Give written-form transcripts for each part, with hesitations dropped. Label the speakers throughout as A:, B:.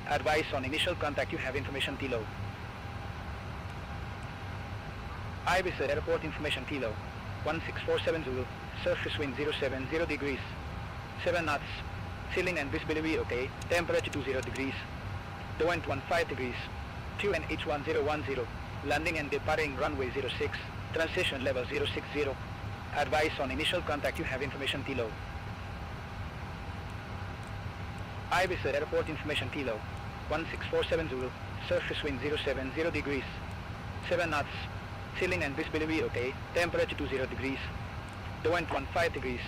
A: Advice on initial contact, you have information T-low. Ibiza Airport information T-low. 16470 Zulu, surface wind 070 degrees, 7 knots, ceiling and visibility okay, temperature 20 degrees, the wind 15 degrees, QNH 1010, landing and departing runway 06, transition level 060, advice on initial contact, you have information T-low. Ibiza Airport information T-low, 16470 Zulu, surface wind 070 degrees, 7 knots, ceiling and visibility okay, temperature 20 degrees, the wind 15 degrees,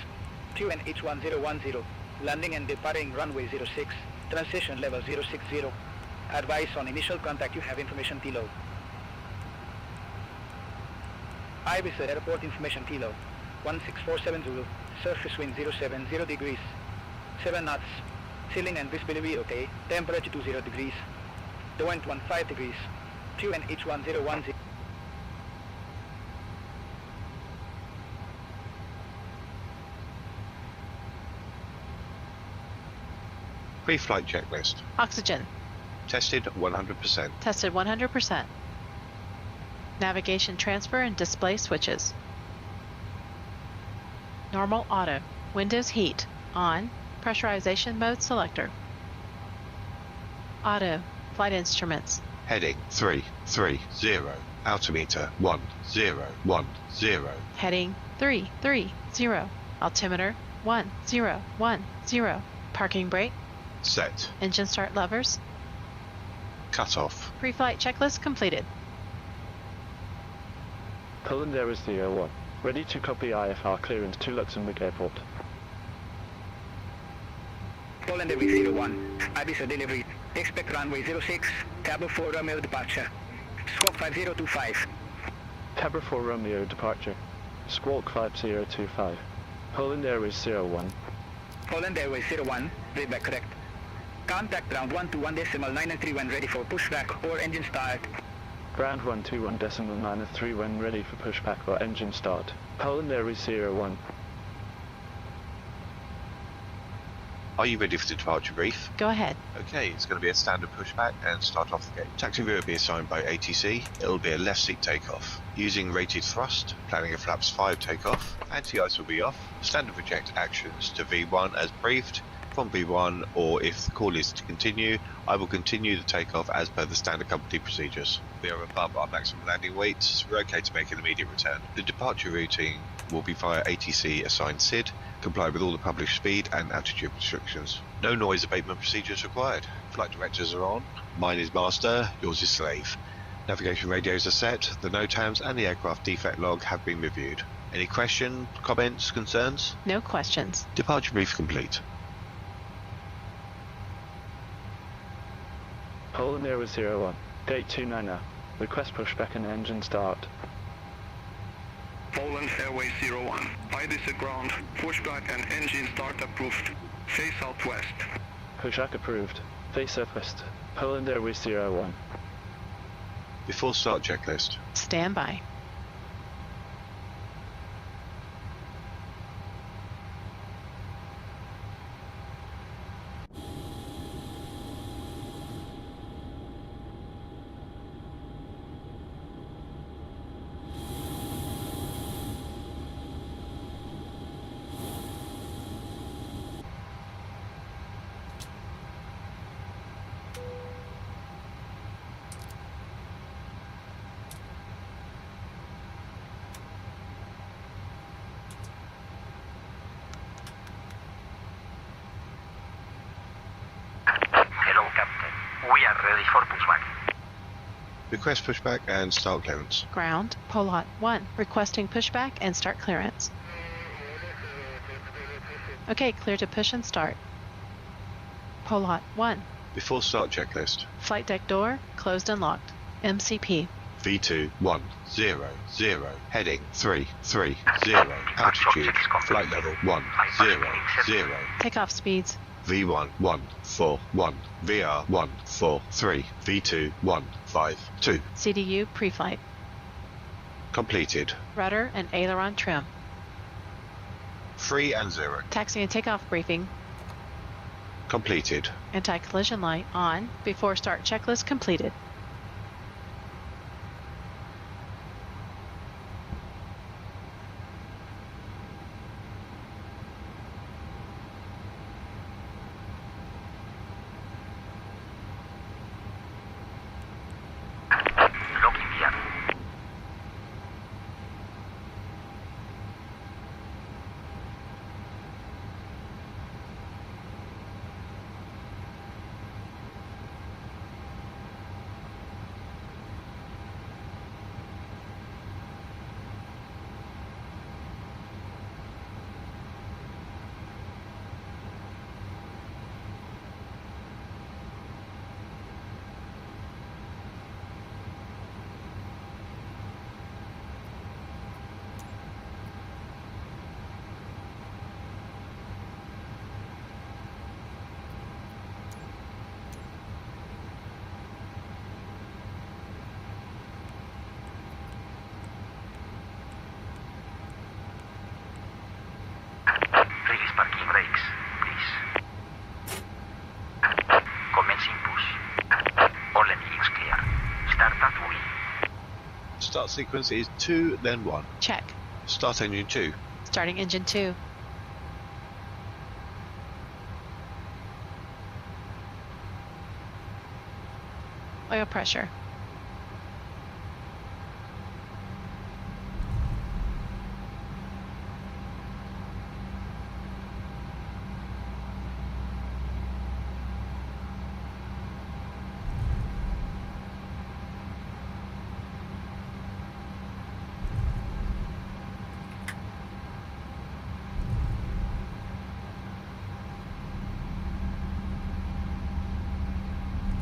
A: QNH 1010, landing and departing runway 06, transition level 060, advice on initial contact, you have information T-low. Ibiza Airport information T-low, 16470 Zulu, surface wind 070 degrees, 7 knots, ceiling and visibility okay, temperature 20 degrees, the wind 15 degrees, QNH 1010.
B: Pre-flight checklist.
C: Oxygen.
B: Tested 100%.
C: Tested 100%. Navigation transfer and display switches. Normal auto. Windows heat. On. Pressurization mode selector. Auto. Flight instruments.
B: Heading 330. Altimeter 1010.
C: Heading 330. Altimeter 1010. Parking brake.
B: Set.
C: Engine start levers.
B: Cut off.
C: Pre-flight checklist completed.
D: Polandairways 01. Ready to copy IFR clearance to Luxembourg Airport.
A: Polandairways 01, Ibiza delivery. Expect runway 06, Tableau 4 Romeo departure. Squawk 5025.
D: Tableau 4 Romeo departure. Squawk 5025. Polandairways 01.
A: Polandairways 01, readback correct. Contact ground 121.9 when ready for pushback or engine start.
D: Ground 121.9 when ready for pushback or engine start. Polandairways 01.
B: Are you ready for the departure brief?
C: Go ahead.
B: Okay, it's going to be a standard pushback and start off the gate. Taxi view will be assigned by ATC. It will be a left seat takeoff. Using rated thrust, planning a flaps 5 takeoff. Anti-ice will be off. Standard reject actions to V1 as briefed. From V1, or if the call is to continue, I will continue the takeoff as per the standard company procedures. We are above our maximum landing weight, so we're okay to make an immediate return. The departure routing will be via ATC assigned SID, comply with all the published speed and altitude restrictions. No noise abatement procedures required. Flight directors are on. Mine is master, yours is slave. Navigation radios are set, the NOTAMs and the aircraft defect log have been reviewed. Any questions, comments, concerns?
C: No questions.
B: Departure brief complete.
D: Polandairways 01. Gate 29 Request pushback and engine start.
E: Polandairways 01. Ibiza ground, pushback and engine start approved. Face southwest.
D: Pushback approved. Face southwest. Polandairways 01.
B: Before start checklist.
C: Stand by.
B: Request pushback and start clearance.
C: Ground, Polot 1, requesting pushback and start clearance. Okay, clear to push and start. Polot 1.
B: Before start checklist.
C: Flight deck door, closed and locked. MCP.
B: V2 100. Heading 330. Altitude, flight level 100.
C: Takeoff speeds.
B: V1 141. VR 143. V2 152.
C: CDU pre-flight.
B: Completed.
C: Rudder and aileron trim.
B: 3 and 0.
C: Taxi and takeoff briefing.
B: Completed.
C: Anti-collision light on before start checklist completed.
B: Start sequence is 2, then 1.
C: Check.
B: Start engine 2.
C: Starting engine 2. Oil pressure.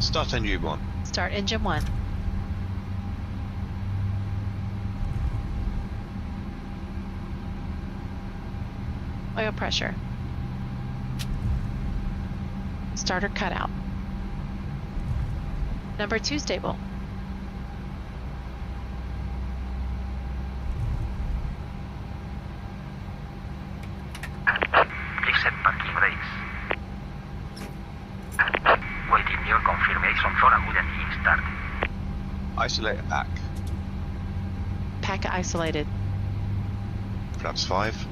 B: Start engine 1.
C: Start engine 1. Oil pressure. Starter cutout. Number 2 stable.
F: Please set parking brakes. Waiting your confirmation for a good engine start.
B: Isolate pack.
C: Pack isolated.
B: Flaps 5.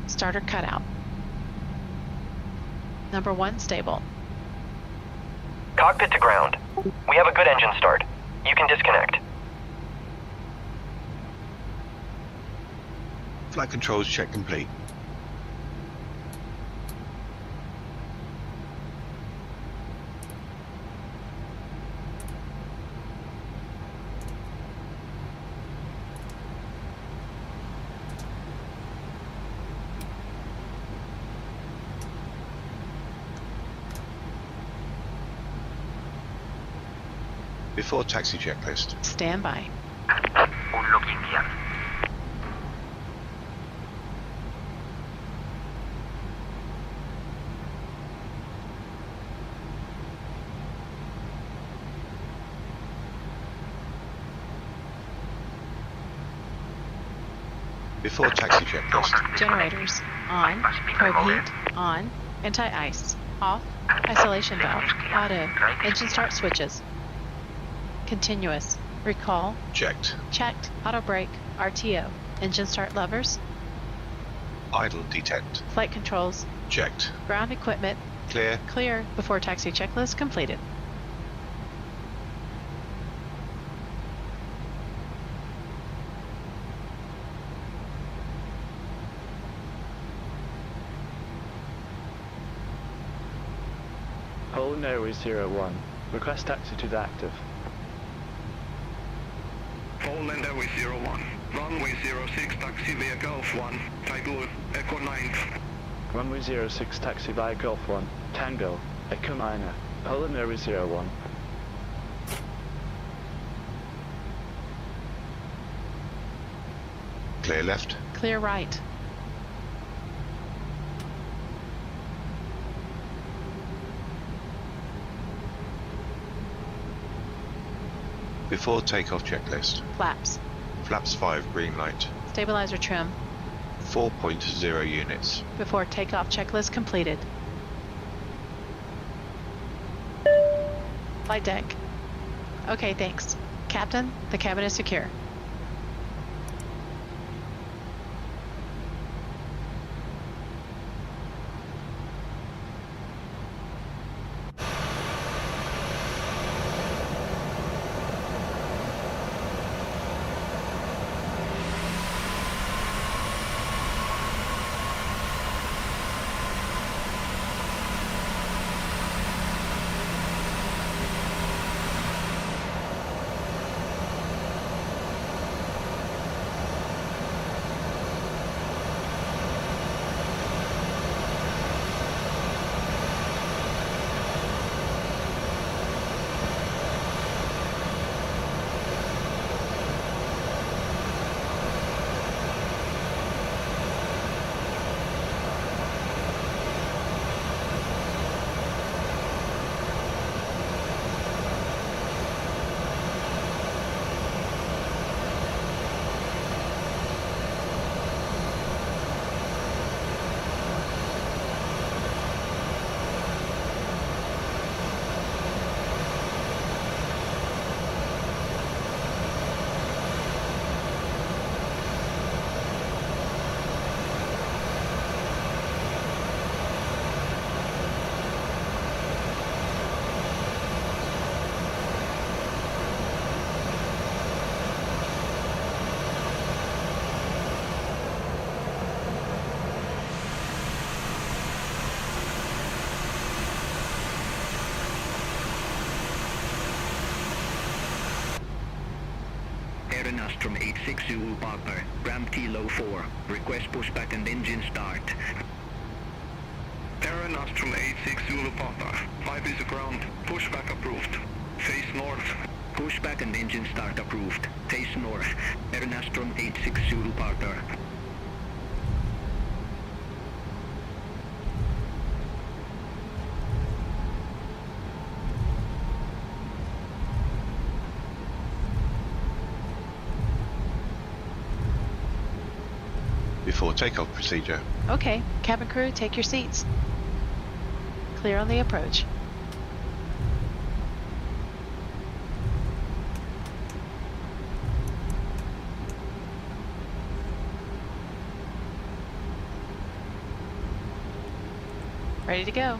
C: Starter cutout. Number 1 stable.
G: Cockpit to ground. We have a good engine start. You can disconnect.
B: Flight controls check complete. Before taxi checklist.
C: Stand by.
F: Unlocking gear.
B: Before taxi checklist.
C: Generators on. Probe heat on. Anti-ice off. Isolation valve auto. Engine start switches. Continuous. Recall.
B: Checked.
C: Checked. Auto brake. RTO. Engine start levers.
B: Idle detect.
C: Flight controls.
B: Checked.
C: Ground equipment.
B: Clear.
C: Clear before taxi checklist completed.
D: Polandairways 01. Request taxi to the active.
E: Polandairways 01. Runway 06, taxi via Gulf 1. Title Echo 9.
D: Runway 06, taxi via Gulf 1. Tango. Echo Minor. Polandairways 01.
B: Clear left.
C: Clear right.
B: Before takeoff checklist.
C: Flaps.
B: Flaps 5 green light.
C: Stabilizer trim.
B: 4.0 units.
C: Before takeoff checklist completed. Flight deck. Okay, thanks. Captain, the cabin is secure.
E: Nostrum 86 Zulu Papa, ramp Kilo 4, request pushback and engine start. Air Nostrum 86 Zulu Papa, 5 is ground, pushback approved. Face north. Pushback and engine start approved. Face north. Air Nostrum 86 Zulu Papa.
B: Before takeoff procedure.
C: Okay, cabin crew, take your seats. Clear on the approach. Ready to go.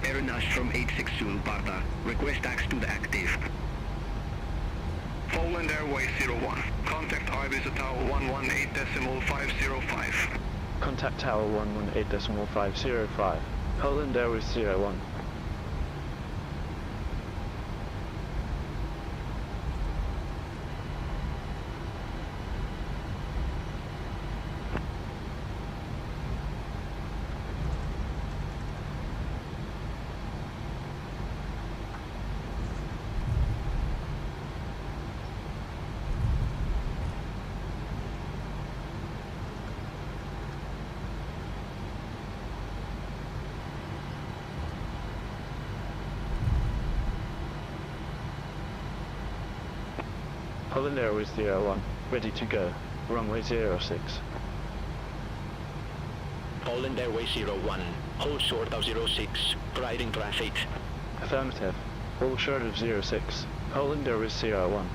E: Air Nostrum 86 Zulu Papa, request access to the active. Polandairways 01, contact Ibiza Tower 118.505.
D: Contact Tower 118.505. Polandairways 01. Polandairways 01, ready to go. Runway 06.
A: Polandairways 01, hold short of 06, riding traffic.
D: Affirmative. All short of 06. Polandairways 01.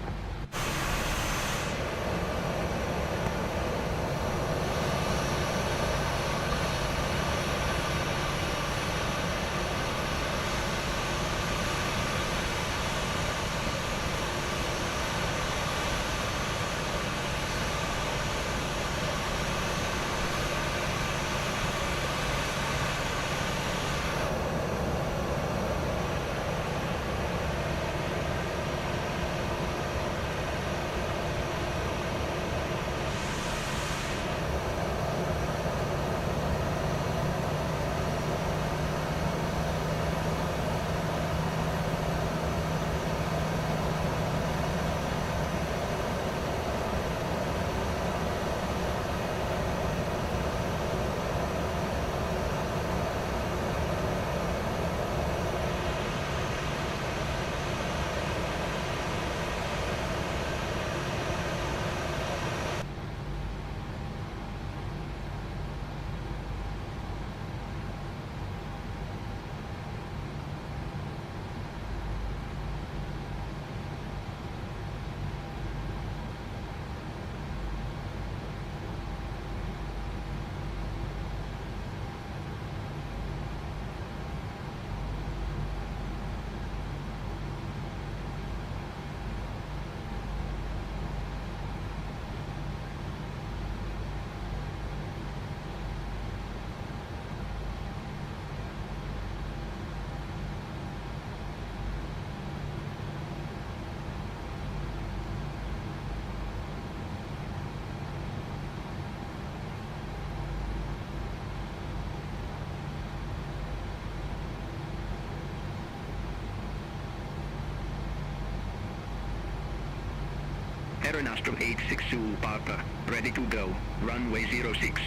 E: Aeronastrum 86 Zulu Papa, ready to go. Runway 06.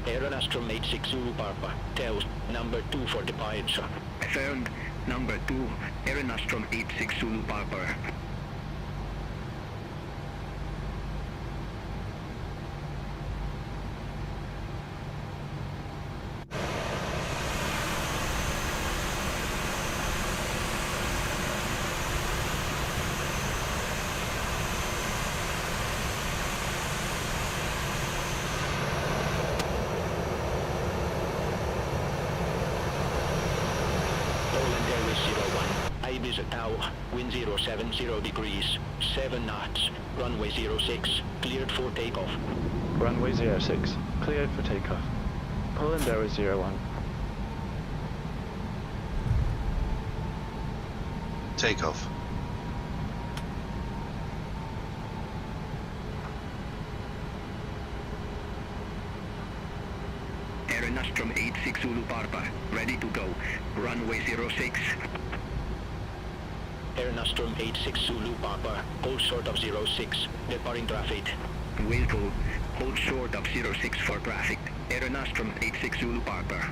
H: Aeronastrum 86 Zulu Papa, tells number 2 for departure.
E: Affirmed. Number 2, Aeronastrum 86 Zulu Papa.
H: Polandairways 01, Ibiza Tower, wind 070 degrees, 7 knots, runway 06, cleared for takeoff.
D: Runway 06, cleared for takeoff. Polandairways 01.
B: Takeoff.
E: Aeronastrum 86 Zulu Papa, ready to go. Runway 06.
H: Aeronastrum 86 Zulu Papa, hold short of 06, departing traffic.
E: Vehicle, hold short of 06 for traffic. Aeronastrum 86 Zulu Papa.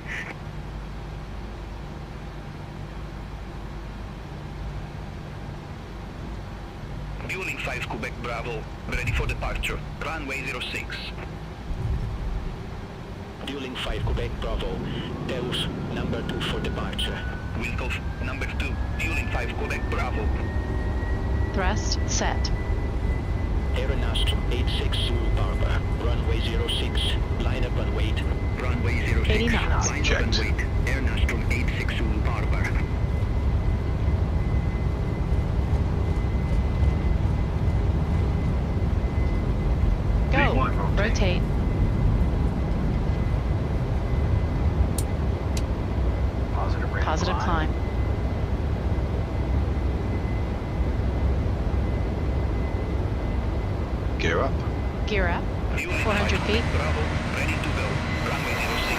E: Fueling 5 Quebec Bravo, ready for departure. Runway 06.
H: Dueling 5 Quebec Bravo, tells number 2 for departure.
E: Vehicle number 2, Fueling 5 Quebec Bravo.
C: Thrust set.
H: Aeronastrum 86 Zulu Papa, runway 06, line up and wait.
E: Runway 06.
C: 80 knots.
E: Line up
B: Checked.
E: and wait. Aeronastrum 86 Zulu Papa.
C: Go. Rotate. Positive climb.
B: Gear up.
C: Gear up.
E: Fueling
C: 400
E: 5
C: feet.
E: Bravo, ready to go. Runway 06.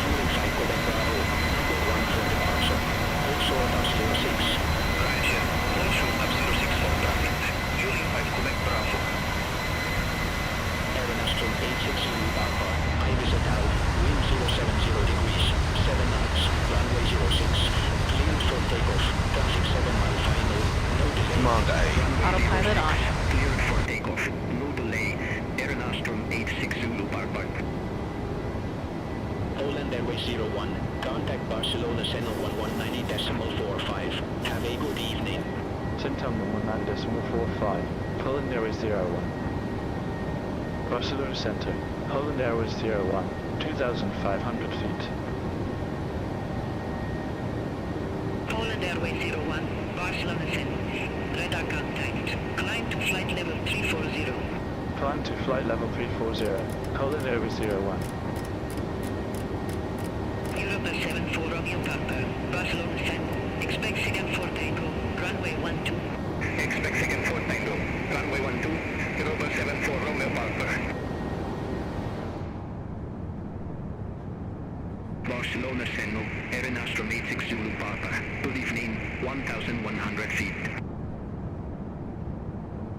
H: Dueling 5 Quebec Bravo, number 1 for departure. Hold short of 06.
E: Roger. Hold short of 06 for traffic. Fueling 5 Quebec Bravo.
H: Aeronastrum 86 Zulu Papa, Ibiza Tower, wind 070 degrees, 7 knots, runway 06, cleared for takeoff, traffic 7 mile final, no delay.
B: Command A.
C: Autopilot on.
E: Cleared for takeoff. No delay. Aeronastrum 86 Zulu Papa.
H: Polandairways 01, contact Barcelona Channel 1190.45. Have a good evening.
D: Centum 19.45, Polandairways 01. Barcelona Center, Polandairways 01, 2,500 feet.
I: Polandairways 01, Barcelona Center. Radar contact. Climb to flight level 340.
D: Climb to flight level 340, Polandairways 01.
I: Europa 74 Romeo Papa, Barcelona Center. Expect second for takeoff. Runway 12.
E: Expect second for Tango. Runway 12. Europa 74 Romeo Papa. Barcelona Senno, Aeronastrum 86 Zulu Papa. Good evening, 1,100 feet.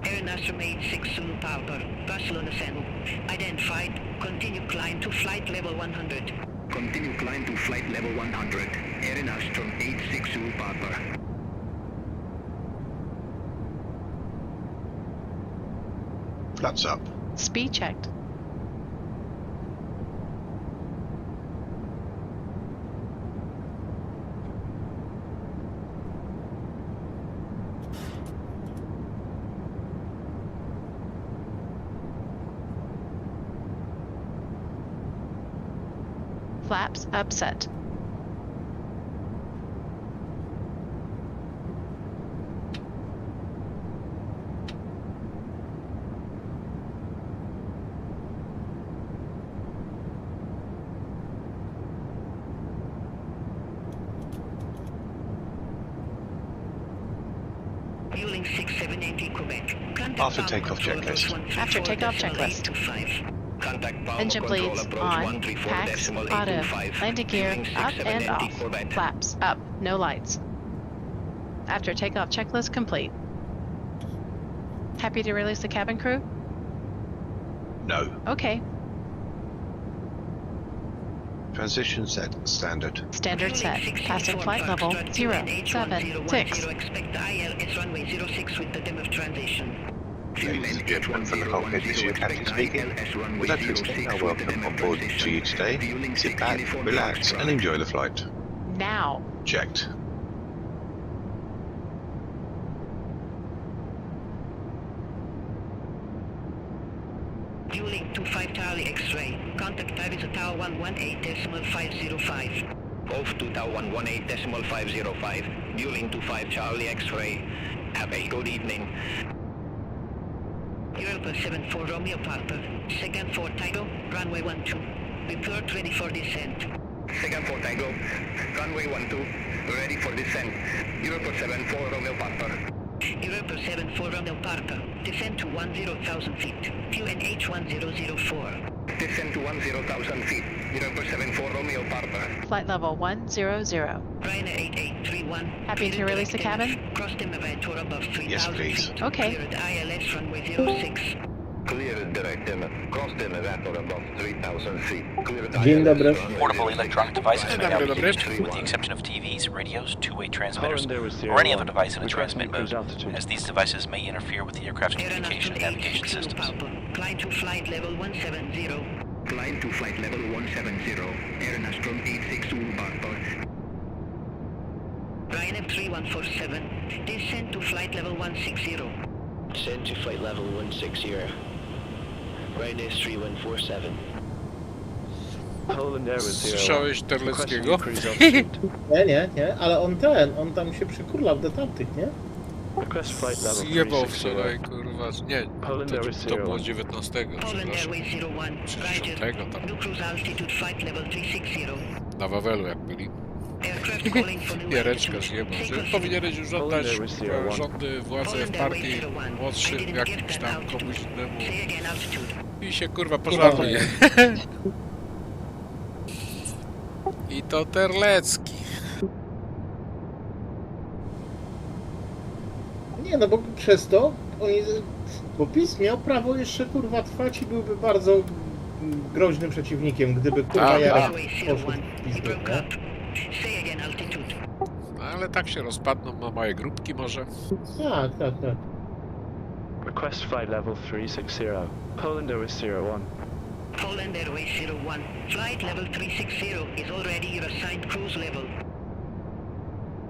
I: Aeronastrum 86 Zulu Papa, Barcelona Center. Identified. Continue climb to flight level 100.
E: Continue climb to flight level 100. Aeronastrum 86 Zulu Papa.
B: Flaps up.
C: Speed checked. Flaps upset.
I: Fueling 6780 Quebec. Contact
B: After
I: power
B: takeoff
I: control
B: checklist.
I: approach
C: After takeoff
I: 134.825.
C: checklist.
E: Contact power
C: Engine
E: control
C: bleeds
E: approach
C: on. Packs
E: 134.825.
C: auto. Landing gear
E: Fueling
C: up and
E: 6780
C: off.
E: Quebec.
C: Flaps up. No lights. After takeoff checklist complete. Happy to release the cabin crew?
B: No.
C: Okay.
B: Transition set standard.
C: Standard set. Passing flight level 076.
I: Expect the ELLX runway 06 with the dim of transition.
B: Ladies and gentlemen, from the cockpit, this is your captain speaking. We'd like to extend our welcome on board to you today. Sit back, relax, and enjoy the flight.
C: Now.
B: Checked.
I: Fueling 25 Charlie X-ray. Contact Ibiza Tower 118.505.
H: Off to Tower 118.505. Fueling 25 Charlie X-ray. Have a good evening.
I: Europa 74 Romeo Papa. Second 4 Tango, runway 12. Report ready for descent.
E: Second 4 Tango, runway 12, ready for descent. Europa 74 Romeo Papa.
I: Europa 74 Romeo Papa. Descend to 10,000 feet. QNH 1004.
E: Descend to 10,000 feet. Europa 74 Romeo Papa.
C: Flight level 100.
I: Ryanair 8831.
C: Happy to release the cabin?
I: Cross the Mavator above 3,000
B: Yes, please.
I: feet.
C: Okay.
I: Cleared ILS runway 06.
E: Cleared direct limit. Cross the Mavator above 3,000 feet. Cleared
J: Dzień dobry.
F: Portable electronic devices may now be
D: Dobry.
F: used, with the exception of TVs, radios, two-way transmitters,
D: Polandairways
F: or any other
D: 01.
F: device in a
D: Requesting
F: transmit mode,
D: cruise altitude.
F: as these devices may interfere with the aircraft's communication and navigation systems.
I: Climb to flight level 170.
E: Climb to flight level 170. Air Astral 86 Papa.
I: Ryanair 3147. Descend to flight level 160.
H: Descend to flight level 160. Ryanair 3147.
D: Polandairways 01.
K: Słyszałeś Terleckiego?
D: Requesting cruise altitude.
J: Nie, ale on tam się przykurlał do tamtych, nie?
D: Request flight level
K: Zjebał
D: 360.
K: wczoraj, kurwa. Nie, to było 19, przepraszam.
I: Polandairways 01.
K: Czy
I: Roger.
K: 10 tam.
I: New cruise altitude flight level 360.
K: Na Wawelu jak byli.
I: Aircraft calling for new
K: Jareczka
I: altitude.
K: zjebał.
I: Take
K: Że
I: off.
K: powinieneś już oddać
D: Polandairways 01.
K: rządy, władzę w partii młodszym, jakimś tam komuś innemu.
I: Say again altitude.
K: I się kurwa pożaruje. I to Terlecki.
J: Nie, no bo przez to bo PiS miał prawo jeszcze kurwa trwać i byłby bardzo groźnym przeciwnikiem, gdyby kurwa
K: Tak,
J: Jarek
I: Airways
J: poszedł
I: 01.
J: w pizdu,
I: Broke
J: nie?
I: up. Say again altitude.
K: No, ale tak się rozpadną na małe grupki może.
J: Tak.
D: Request flight level 360. Polandairways 01.
I: Polandairways 01. Flight level 360 is already your assigned cruise level.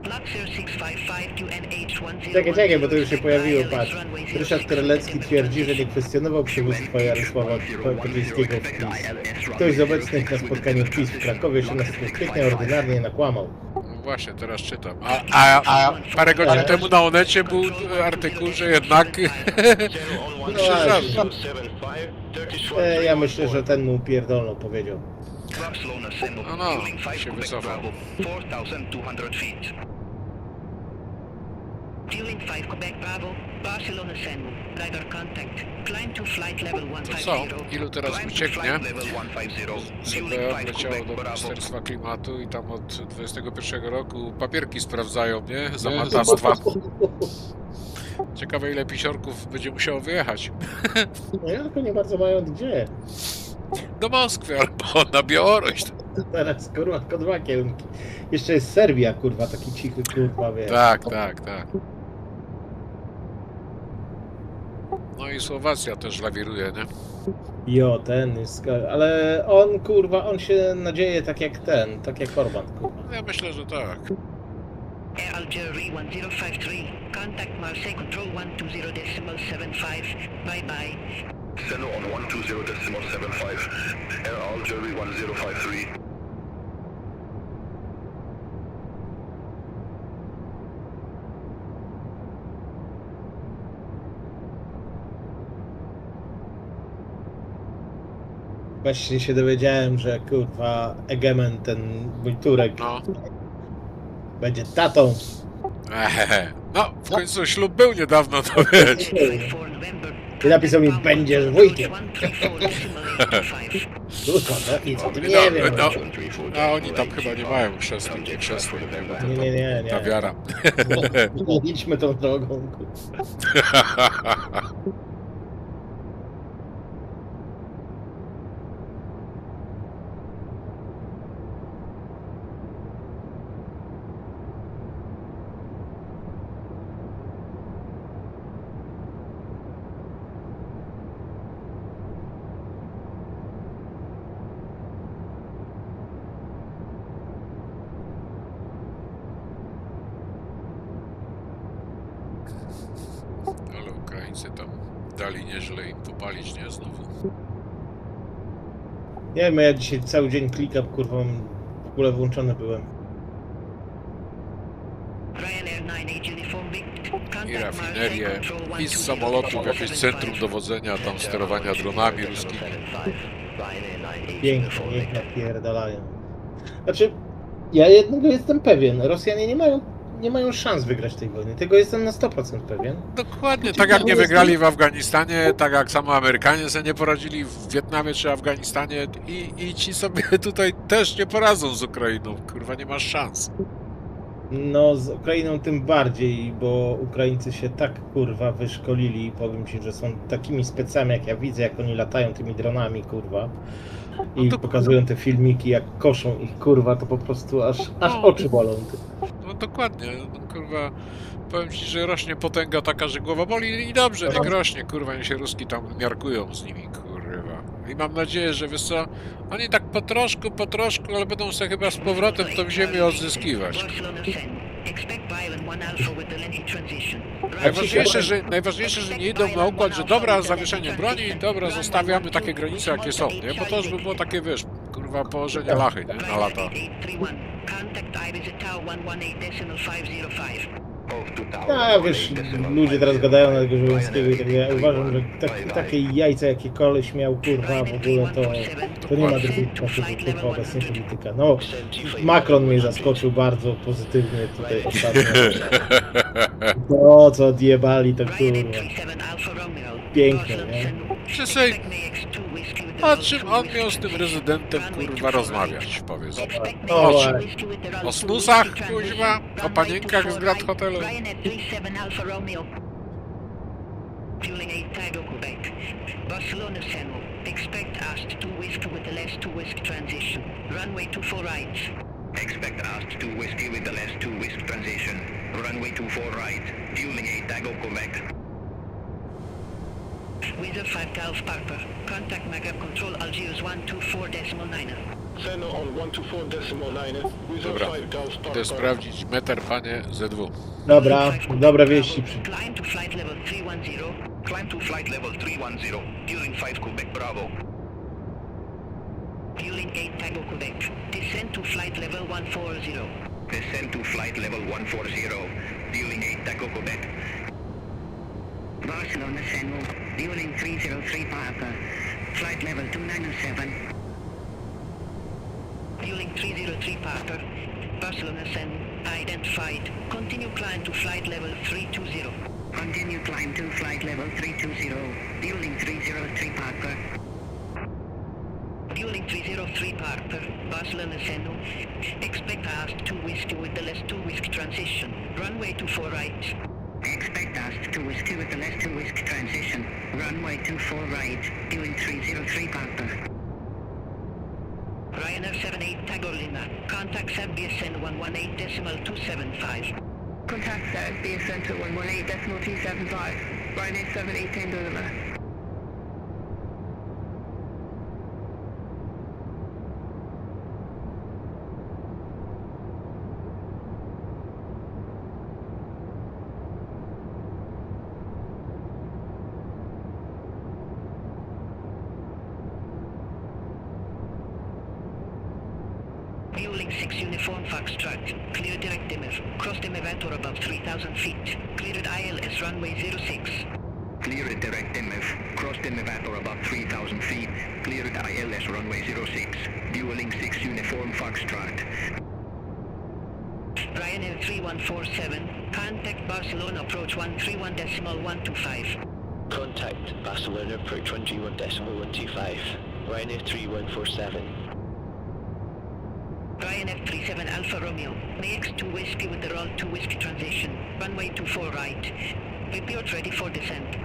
I: Block 0655 to NH10.
J: Czekaj, bo to już się pojawiło, patrz. Ryszard Terlecki twierdzi, że nie kwestionował przywództwa Jarosława Kaczyńskiego w PiS. Ktoś z obecnych na spotkaniu w PiS w Krakowie 18 kwietnia ordynarnie nakłamał.
K: No właśnie, teraz czytam. A parę godzin temu na Onecie był artykuł, że jednak krzyżami.
J: Ja myślę, że ten mu pierdolną powiedział.
K: No, się wycofał.
E: 4,200 feet.
I: Fueling 5 Quebec Bravo, Barcelona Send, radar contact, climb to flight level
K: To
I: 150.
K: co? Ilu teraz
E: Climb to
K: ucieknie?
E: flight level 150.
K: Sobie
E: Fueling 5
K: odleciało
E: Quebec
K: do
E: Bravo.
K: Ministerstwa Klimatu i tam od 21 roku papierki sprawdzają, nie? Za matactwa. Ciekawe ile pisiorków będzie musiało wyjechać.
J: No ja tylko nie bardzo mają gdzie.
K: Do Moskwy albo na Białoruś.
J: Teraz kurwa tylko dwa kierunki. Jeszcze jest Serbia, kurwa, taki cichy kurwa, wiesz.
K: Tak. No i Słowacja też lawiruje, nie?
J: Jo, ten jest... Ale on, kurwa, on się nadzieje tak jak Orban, kurwa.
K: Ja myślę, że tak.
I: Air Algeria 1053, contact Marseille Control 120.75, bye bye.
E: Send on 120.75. Air Algeria 1053.
J: Właśnie się dowiedziałem, że kurwa Egemen, ten mój Turek,
K: No.
J: będzie tatą.
K: No, w końcu ślub był niedawno, to wiesz.
I: 4 November,
J: I napisał mi, będziesz wujkiem. Kurwa, nic o tym nie wiem.
K: A oni tam chyba nie mają chrzestów.
J: Nie.
K: Ta wiara.
J: Nie idźmy tą drogą.
K: Ale Ukraińcy tam dali nieźle im popalić, nie? Znowu.
J: Nie wiem, ja dzisiaj cały dzień klikam, kurwa, w ogóle włączony byłem.
K: I rafinerie, i z samolotów jakieś centrum dowodzenia, tam sterowania dronami ruskimi.
J: Pięknie, niech napierdalają. Znaczy, ja jednego jestem pewien, Rosjanie nie mają szans wygrać tej wojny. Tego jestem na 100% pewien.
K: Dokładnie, tak jak nie wygrali w Afganistanie, tak jak samo Amerykanie sobie nie poradzili w Wietnamie czy Afganistanie i ci sobie tutaj też nie poradzą z Ukrainą. Kurwa, nie masz szans.
J: No, z Ukrainą tym bardziej, bo Ukraińcy się tak, kurwa, wyszkolili i powiem ci, że są takimi specami, jak ja widzę, jak oni latają tymi dronami, kurwa. I
K: No to,
J: pokazują te filmiki, jak koszą ich, kurwa, to po prostu aż oczy bolą.
K: no dokładnie, no, kurwa, powiem ci, że rośnie potęga taka, że głowa boli i dobrze, niech rośnie, kurwa, niech się Ruski tam miarkują z nimi, kurwa. I mam nadzieję, że wiesz co, oni tak po troszku, ale będą sobie chyba z powrotem tą ziemię odzyskiwać. Najważniejsze, że nie idą na układ, że dobra, zawieszenie broni, dobra, zostawiamy takie granice, jakie są, nie? Bo to już by było takie, wiesz, kurwa, położenie lachy, nie? Na lata.
J: No, wiesz, ludzie teraz gadają na tego Żołęskiego i tak ja uważam, że takie jajca, jakie koleś miał, kurwa, w ogóle to nie ma drugiej klasy, kurwa, obecnie polityka. No, Macron mnie zaskoczył bardzo pozytywnie tutaj ostatnio. To, co odjebali, to kurwa. Piękne, nie?
K: A czym on miał z tym rezydentem, kurwa, rozmawiać, powiedz?
J: O
K: czym? O snusach, kuźwa? O panienkach z Grand Hotelu?
I: Barcelona Central. Expect us to whiskey with the last two whisk transition. Runway 24 right.
E: Expect us to whiskey with the last two whisk transition. Runway 24 right. Fueling 8 Tago Quebec.
I: Wizard 5 Gulf Parker. Contact Mega Control Algiers 124.9.
H: Center on 124.9. Wizard
K: Dobra,
H: 5 Gulf
K: idę
H: Parker.
K: sprawdzić meter, panie ZW.
J: Dobra, dobre wieści.
I: Climb to flight level 310.
E: Climb to flight level 310. Fueling 5 Quebec Bravo.
I: Fueling 8 Tago Quebec. Descend to flight level 140.
E: Descend to flight level 140. Fueling 8 Tago Quebec.
I: Barcelona Central. Fueling 303 Parker. Flight level 297. Fueling 303 Parker. Barcelona Central. Identified. Continue climb to flight level 320. Continue climb to flight level 320. Fueling 303 Parker. Fueling 303 Parker. Barcelona Central. Expect us to whiskey with the last two whisk transition. Runway 24 right. Expect us to whiskey with the last two whisk transition. Runway 24 right. Fueling 303 Parker. Ryanair 78 Tago Lima. Contact SAT-BSN 118.275.
L: Contact SAT-BSN to 118.275. Ryanair 78 Tango Lima.
I: Fueling 6 Uniform Foxtrot. Clear direct dimmer. Cross dim event or above 3,000 feet. Cleared ILS runway 06.
E: Cleared direct MF. Crossed in event or above 3,000 feet. Cleared ILS runway 06. Fueling 6 Uniform Foxtrot.
I: Ryanair 3147. Contact Barcelona approach 131.125.
H: Contact Barcelona approach 131.125. Ryanair 3147.
I: Ryanair 37 Alpha Romeo. MAX2 Whiskey with the roll 2 Whiskey transition. Runway 24 right. Report ready for descent.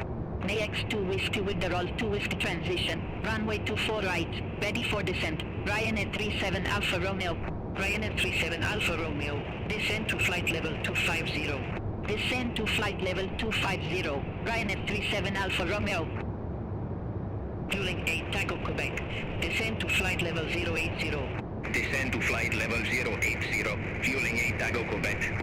M: MAX2 Whiskey with the roll 2 Whiskey transition. Runway 24 right. Ready for descent. Ryanair 37 Alpha Romeo.
I: Ryanair 37 Alpha Romeo. Descend to flight level 250.
M: Descend to flight level 250. Ryanair 37 Alpha Romeo.
I: Fueling 8 Tango Quebec. Descend to flight level 080.
E: Descend to flight level 080. Fueling 8 Tango Quebec.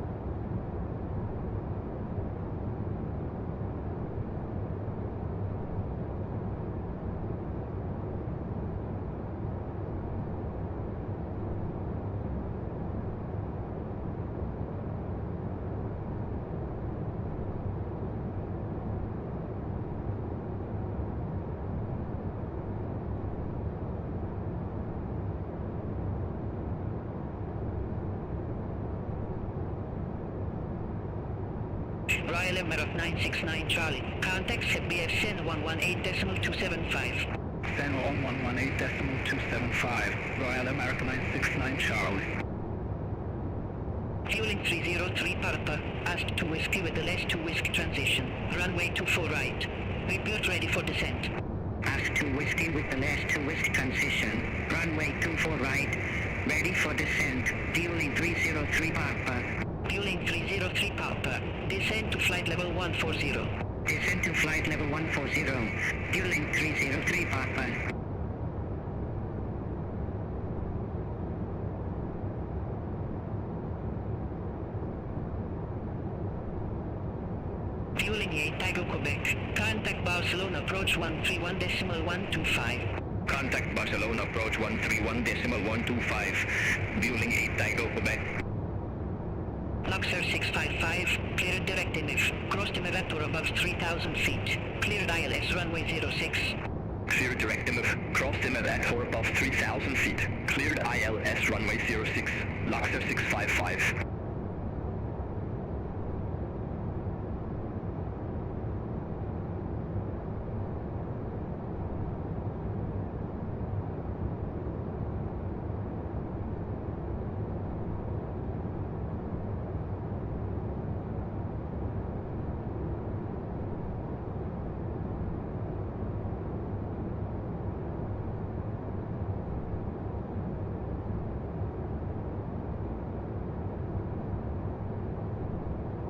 I: Royal Emirates 969 Charlie. Contact CBS Sen 118.275.
E: Sen 118.275. Royal American 969 Charlie.
I: Fueling 303 Papa. Ask 2 Whiskey with the last 2 Whiskey transition. Runway 24 right. Report ready for descent.
M: Ask 2 Whiskey with the last 2 Whiskey transition. Runway 24 right. Ready for descent. Fueling 303 Papa.
I: Fueling 303 Papa. Descend to flight level 140.
M: Descend to flight level 140. Fueling 303 Papa.
I: Fueling 8 Tango Quebec. Contact Barcelona approach 131.125.
E: Contact Barcelona approach 131.125. Fueling 8 Tango Quebec.
I: Luxor 655, cleared direct image. Crossed Emirator above 3,000 feet. Cleared ILS runway 06.
E: Cleared direct image. Crossed Emirator above 3,000 feet. Cleared ILS runway 06. Luxor 655.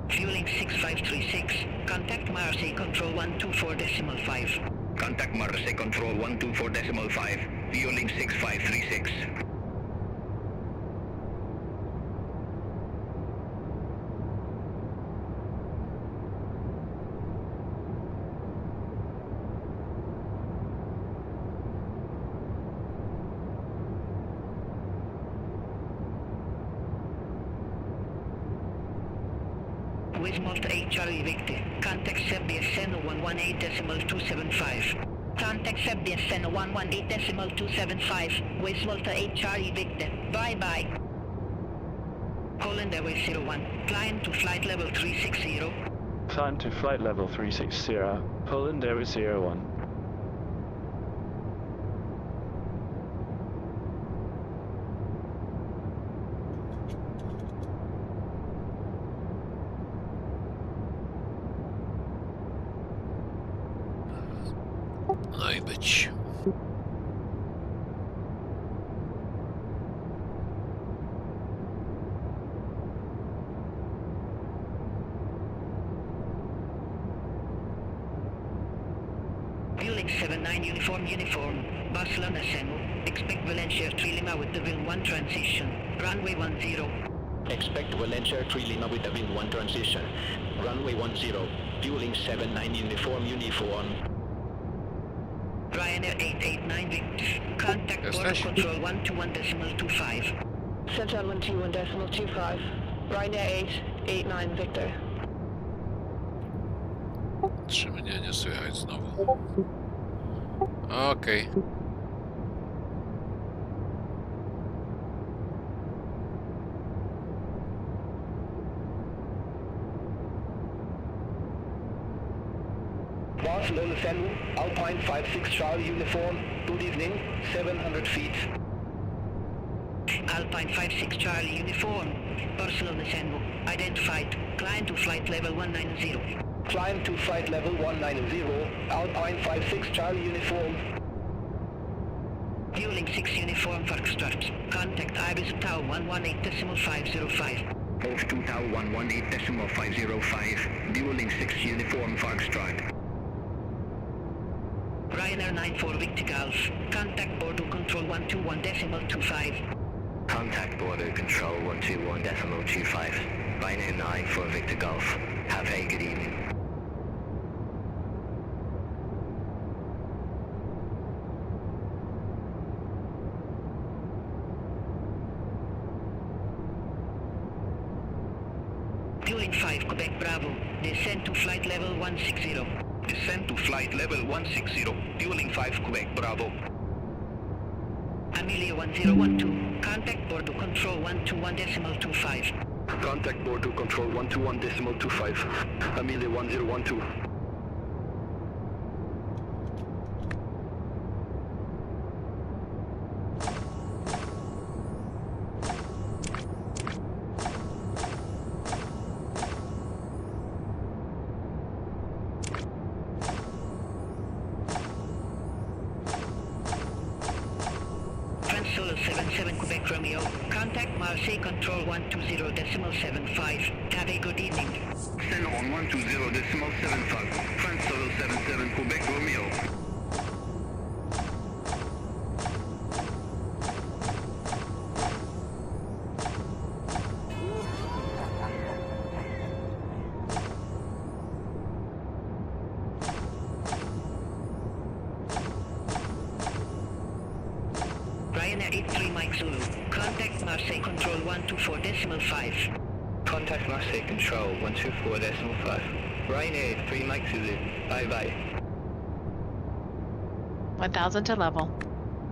I: Fueling 6536. Contact Marseille Control 124.5.
E: Contact Marseille Control 124.5. Fueling 6536.
I: With Malta 8 Charlie Victor. Contact CBS Sen 118.275.
M: Contact CBS Sen 118.275. With Malta 8 Charlie Victor. Bye-bye.
I: Polandairways 01. Climb to flight level 360.
D: Climb to flight level 360. Polandairways 01.
K: No i być.
I: Fueling 79 uniform. Barcelona Seno. Expect Valencia 3 Lima with the wind 1 transition. Runway 10.
H: Expect Valencia 3 Lima with the wind 1 transition. Runway 10. Fueling 79 uniform.
I: Ryanair 889 Victor. Contact border control 121.25.
L: Central 121.25. Ryanair 889 Victor.
K: Czy mnie nie słychać znowu? Okej.
A: Barcelona Lexembourg, Alpine 56 Charlie Uniform, good evening, 700 feet.
I: Alpine 56 Charlie Uniform, Barcelona Lexembourg, identified, climb to flight level 190.
A: Climb to flight level 190, Alpine 56 Charlie Uniform.
I: Fueling 6 Uniform Foxtrot, contact Ibiza Tau 118.505.
E: Off to Tau 118.505, fueling 6 Uniform Foxtrot.
I: Ryanair 94 Victor Golf, contact border control 121.25.
E: Contact border control 121.25. Ryanair 94 Victor Golf. Have a good evening.
I: Fueling 5 Quebec Bravo, descend to flight level 160.
E: Descend to flight level 160, fueling 5 Quebec Bravo.
I: Amelia 1012, contact border control 121.25.
E: Contact border control 121.25, Amelia 1012.
I: Solo 77 Quebec Romeo, contact Marseille control 120.75. Have a good evening.
E: Send on 120.75, France Solo 77 Quebec Romeo.
I: Ryanair 83 Mike Zulu, contact Marseille control 124.5.
A: Contact Marseille control 124.5. Ryanair 83 Mike Zulu, bye bye.
C: 1000 to level.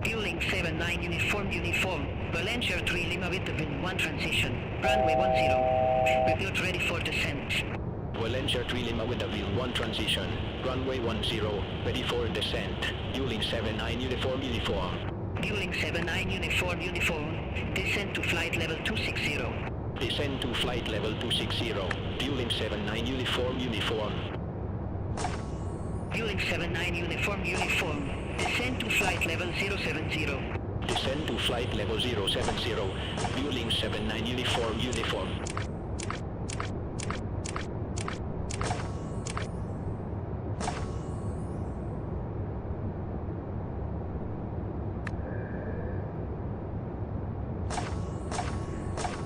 I: Fueling 79 Uniform, Valencia 3 Lima with the wind 1 transition, runway 10. Repute ready for descent.
H: Valencia 3 Lima with the wind 1 transition, runway 10, ready for descent. Fueling 79 Uniform.
I: Fueling 79 Uniform, descend to flight level 260.
H: Descend to flight level 260, fueling 79 Uniform.
I: Fueling 79 Uniform, descend to flight level 070.
H: Descend to flight level 070, fueling 79 Uniform.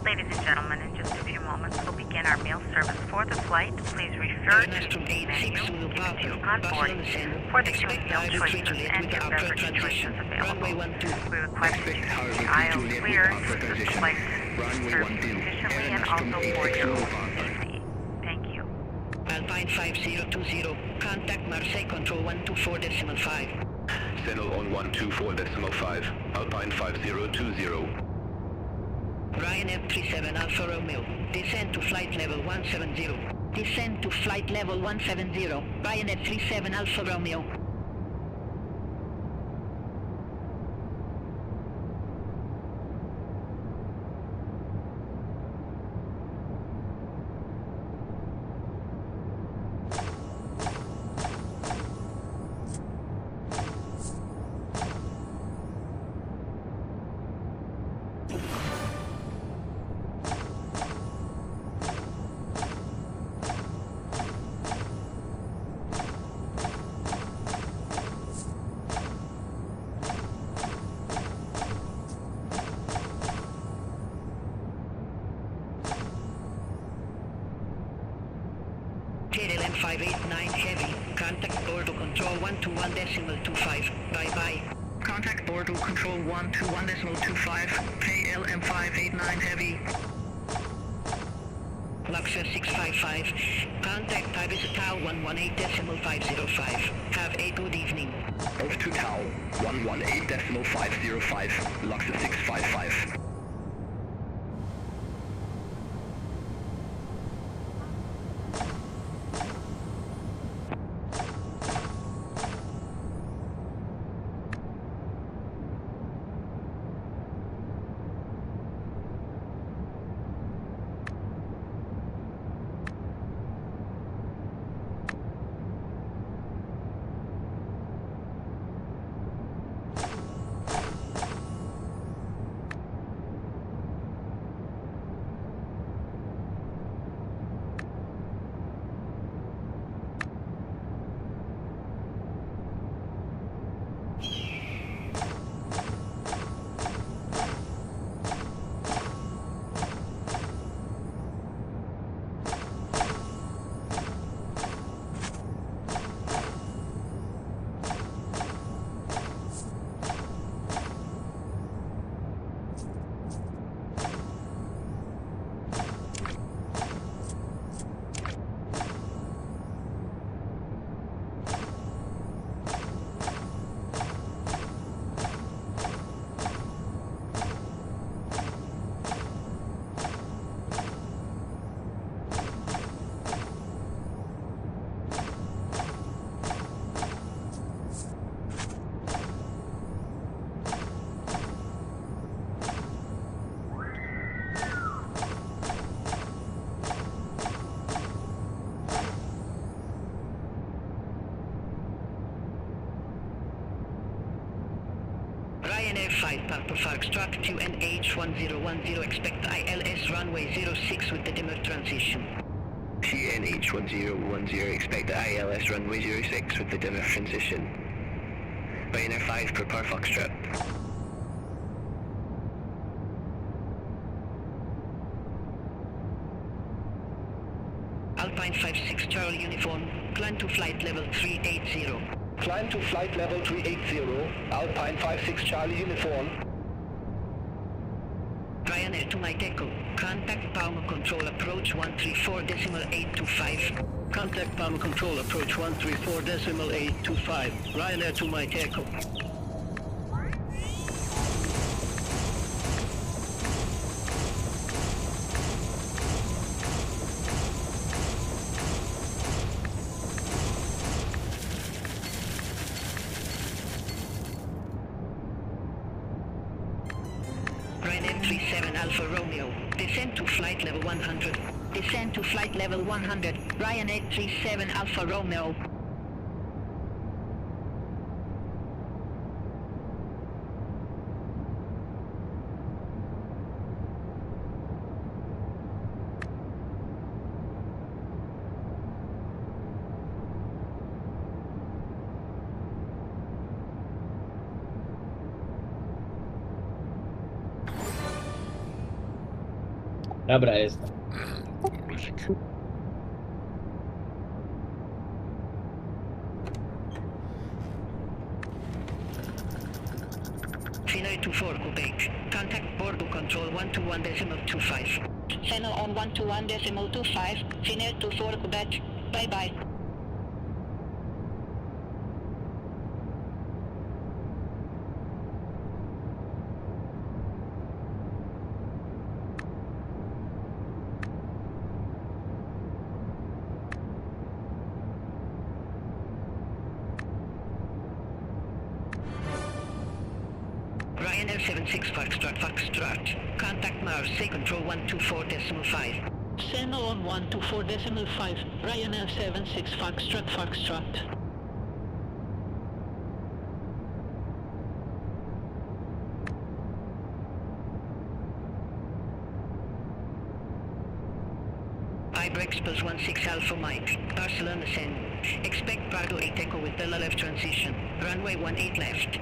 M: Ladies and gentlemen, in just a few moments, we'll begin our meal service for the flight. Please refer to the menu given to you on boarding for the two meal choices and your beverage choices available. We request that you keep the aisles clear so that the flight serves efficiently and also for your own safety. Thank you.
I: Alpine 5020, contact Marseille control 124.5.
E: Settle on 124.5, Alpine 5020.
I: Ryanair 37 Alfa Romeo, descend to flight level 170. Descend to flight level 170, Ryanair 37 Alfa Romeo. KLM 589 Heavy, contact border control 121.25. Bye bye.
L: Contact border control 121.25. KLM 589 Heavy.
I: Luxor 655, contact Ibiza Tau 118.505. Have a good evening.
E: Off to Tau 118.505, Luxor 655.
I: Ryanair 5 Papa Foxtrot to NH1010, expect ILS runway 06 with the dimmer transition.
E: QNH1010, expect ILS runway 06 with the dimmer transition. Ryanair 5 prepare Foxtrot.
I: Alpine 56 Charlie uniform, climb to flight level 380.
H: Climb to flight level 380, Alpine 56 Charlie uniform.
I: Ryanair to Mike Echo, contact Palmer Control approach 134.825.
H: Contact Palmer Control approach 134.825. Ryanair to Mike Echo.
I: Ryanair 37 Alpha Romeo, descend to flight level 100.
M: Descend to flight level 100, Ryanair 37 Alpha Romeo.
J: Dobra, jestem.
K: Luzik.
I: Finale 24 Quebec, contact Bordeaux Control 121.25.
M: Channel on 121.25, Finale 24 Quebec, bye bye.
I: Ryanair 76 Foxtrot, contact Marseille Control 124.5.
M: Channel on 124.5, Ryanair 76 Foxtrot.
I: IBREX plus 16 Alpha Mike, Barcelona Sen. Expect Prado 8 Echo with Delta left transition, runway 18 left.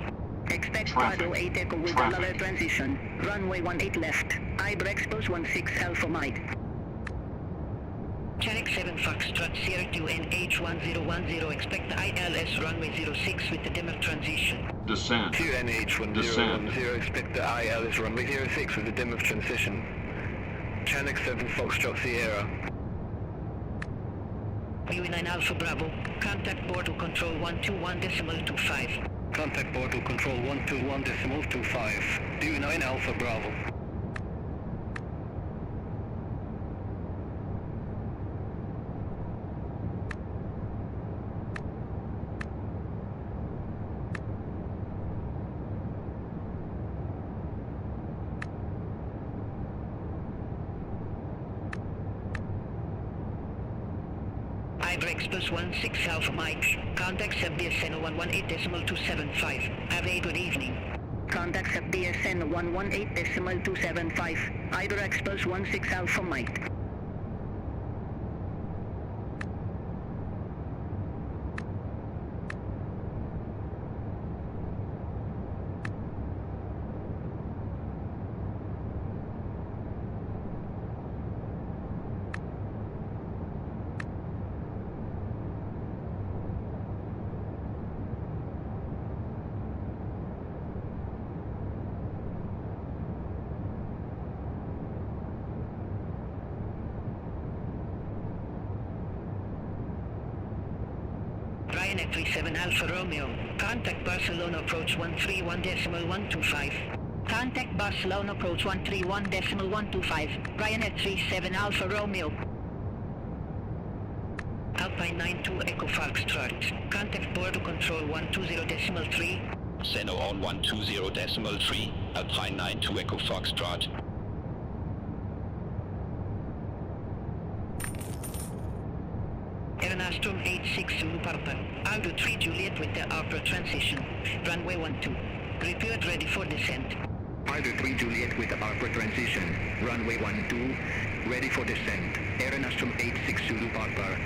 I: Expect Prado 8 Echo with Delta left transition, runway 18 left. IBREX plus 16 Alpha Mike. Channel 7 Foxtrot Sierra 2 NH1010, expect the ILS runway 06 with the dimmer transition.
E: Descent. QNH1010, expect the ILS runway 06 with the dimmer transition. Channel 7 Foxtrot Sierra.
I: BU9 Alpha Bravo, contact Bordeaux Control 121.25.
E: Contact Bordeaux Control 121.25. BU9 Alpha Bravo.
I: IBREX plus 16 Alpha Mike. Contact SubDSN 118.275. Have a good evening.
M: Contact SubDSN 118.275, IBREX plus 16 Alpha Mike.
I: Ryanair 37 Alpha Romeo, contact Barcelona approach 131.125.
M: Contact Barcelona approach 131.125, Ryanair 37 Alpha Romeo.
I: Alpine 92 Echo Foxtrot, contact Bordeaux Control 120.3.
H: Seno on 120.3, Alpine 92 Echo Foxtrot.
I: Astral 86 Zulu Papa, Aldo 3 Juliet with the upper transition, runway 12. Report ready for descent.
E: Pilot 3 Juliet with upper transition. Runway 12, ready for descent. Aeronastrum 86 Zulu Papa.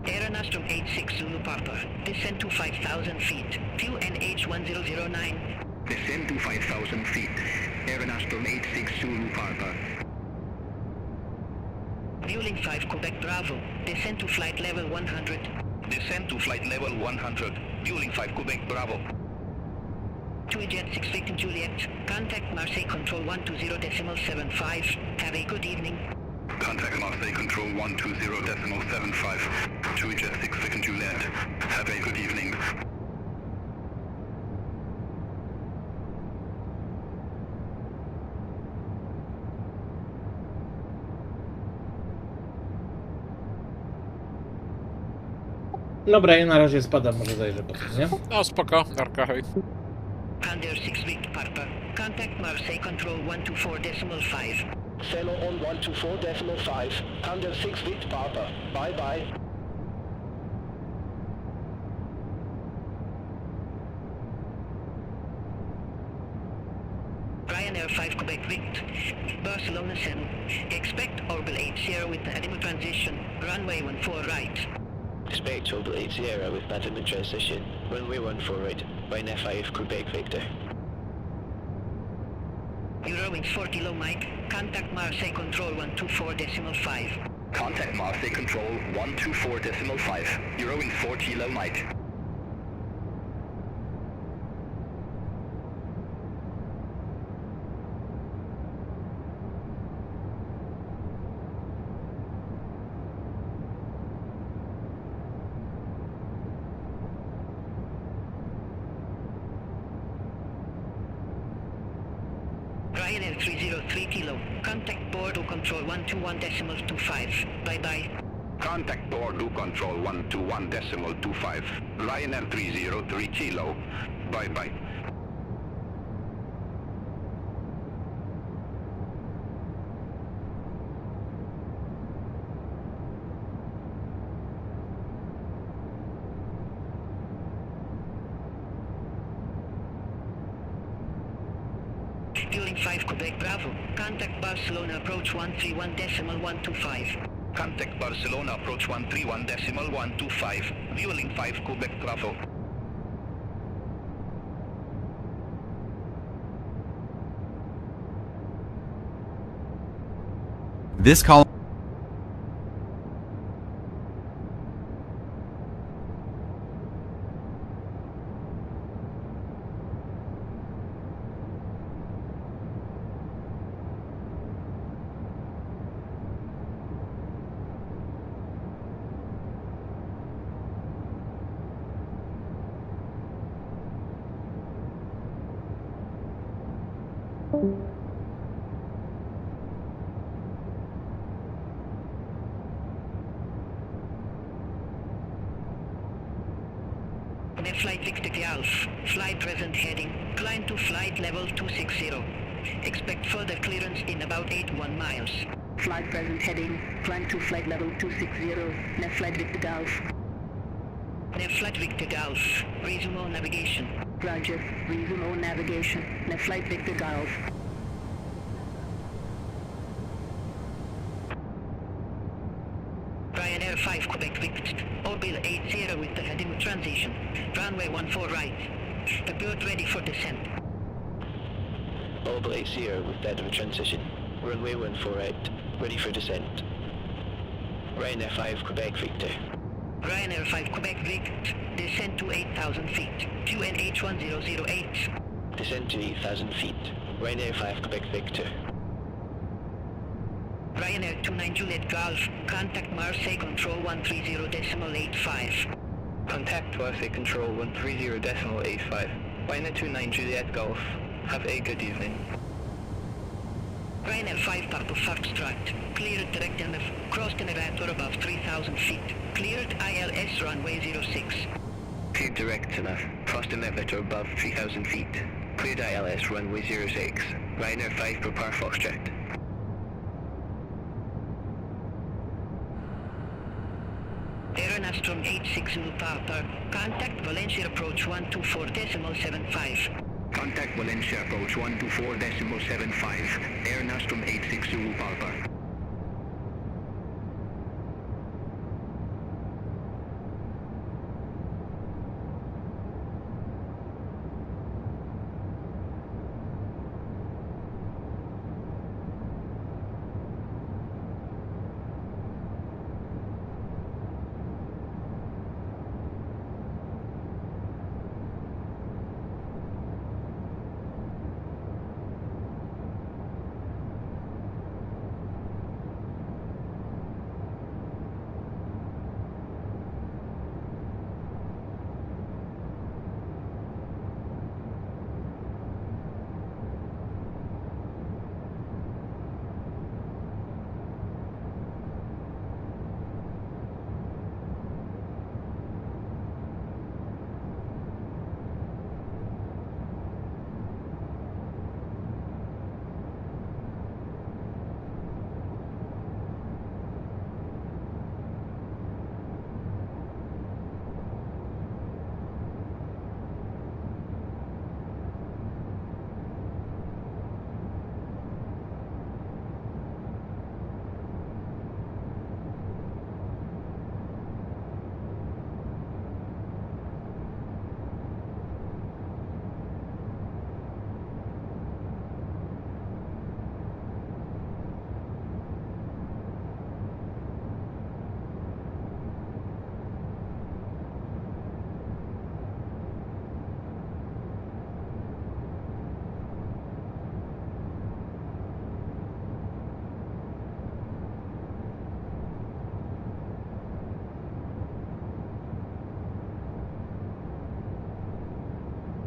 I: Aeronastrum 86 Zulu Papa. Descend to 5,000 feet. QNH 1009.
E: Descend to 5,000 feet. Aeronastrum 86 Zulu Papa.
I: Fueling 5 Quebec Bravo. Descend to flight level 100.
E: Descend to flight level 100. Fueling 5 Quebec Bravo.
I: 2 Jet 6 Victor Juliet. Contact Marseille Control 120.75. Have a good evening.
E: Contact Marseille Control 120.75. 2 Jet 6 Victor Juliet. Have a good evening.
J: Dobra, ja na razie spadam, może zajrzę potem, nie?
K: No spoko, Darka, hej.
I: Under 6 Victor Papa. Contact Marseille Control 124.5.
H: Fellow on 124.5. Under 6 Victor Papa. Bye bye.
I: Ryanair 5 Quebec Vict. Barcelona Center. Expect orbital 80 with the azimuth transition. Runway 14 right.
H: Expect orbital 80 with azimuth transition. Runway 14 right. Ryanair 5 Quebec Victor.
I: Eurowings 40 low Mike. Contact Marseille Control 124.5.
E: Contact Marseille Control 124.5. Eurowings 40 low Mike.
I: Ryanair 303 Kilo. Contact Bordeaux Control 121.25. Bye bye.
E: Contact Bordeaux Control 121.25. Ryanair 303 Kilo. Bye bye.
I: Fueling 5 Quebec Bravo. Contact Barcelona approach 131.125.
E: Contact Barcelona approach 131.125. Fueling 5 Quebec Bravo.
N: This call.
I: Flight Victor Golf. Flight present heading. Climb to flight level 260. Expect further clearance in about 81 miles.
O: Flight present heading. Climb to flight level 260. Net Flight Victor Golf.
I: Net Flight Victor Golf. Resume all navigation.
O: Roger. Resume all navigation. Net Flight Victor Golf.
I: Ryanair 5 Quebec Vict. Orbital 80 with the azimuth transition. Runway 14 right. Approach ready for descent.
H: Orbital 80 with azimuth transition. Runway 14 right. Ready for descent. Ryanair 5 Quebec Victor.
I: Ryanair 5 Quebec Vict. Descend to 8,000 feet. QNH 1008.
H: Descend to 8,000 feet. Ryanair 5 Quebec Victor.
I: Ryanair 29 Juliet Golf. Contact Marseille Control 130.85.
P: Contact Marseille Control 130.85. Ryanair 29 Juliet Golf. Have a good evening.
I: Ryanair 5 Papa Foxtrot. Cleared direct MF. Crossed in a raptor above 3,000 feet. Cleared ILS runway 06.
E: Cleared direct enough. Crossed an elevator above 3,000 feet. Cleared ILS runway 06. Ryanair 5 Papa Foxtrot.
I: Aeronastrum 86 Zulu Papa. Contact Valencia approach 124.75.
E: Contact Valencia approach 124.75, Air Nostrum 86 Zulu Papa.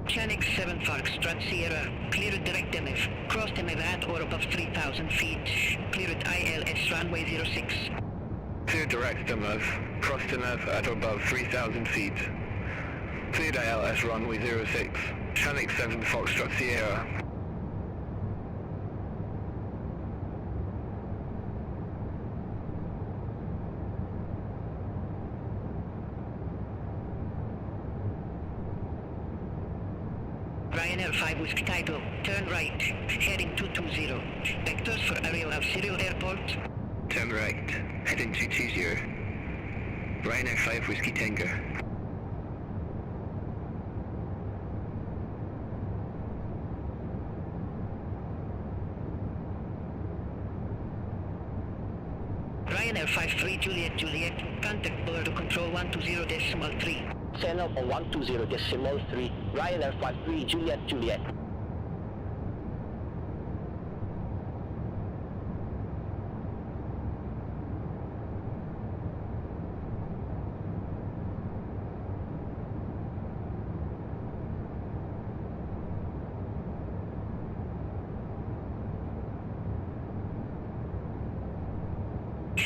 I: Channel 7 Foxtrot Sierra, clear it direct MF, cross MF at or above 3,000 feet, clear it ILS runway 06.
E: Clear direct MF, cross MF at or above 3,000 feet. Cleared ILS runway 06, Channel 7 Foxtrot Sierra.
I: Ryanair 5 Whiskey Typo, turn right, heading 220. Vectors for Ariel Auxiliary Airport.
E: Turn right, heading 220. Ryanair 5 Whiskey Tango.
I: Ryanair 53 Juliet, contact border control 120.3.
H: Channel 120.3, Ryanair 53 Juliet.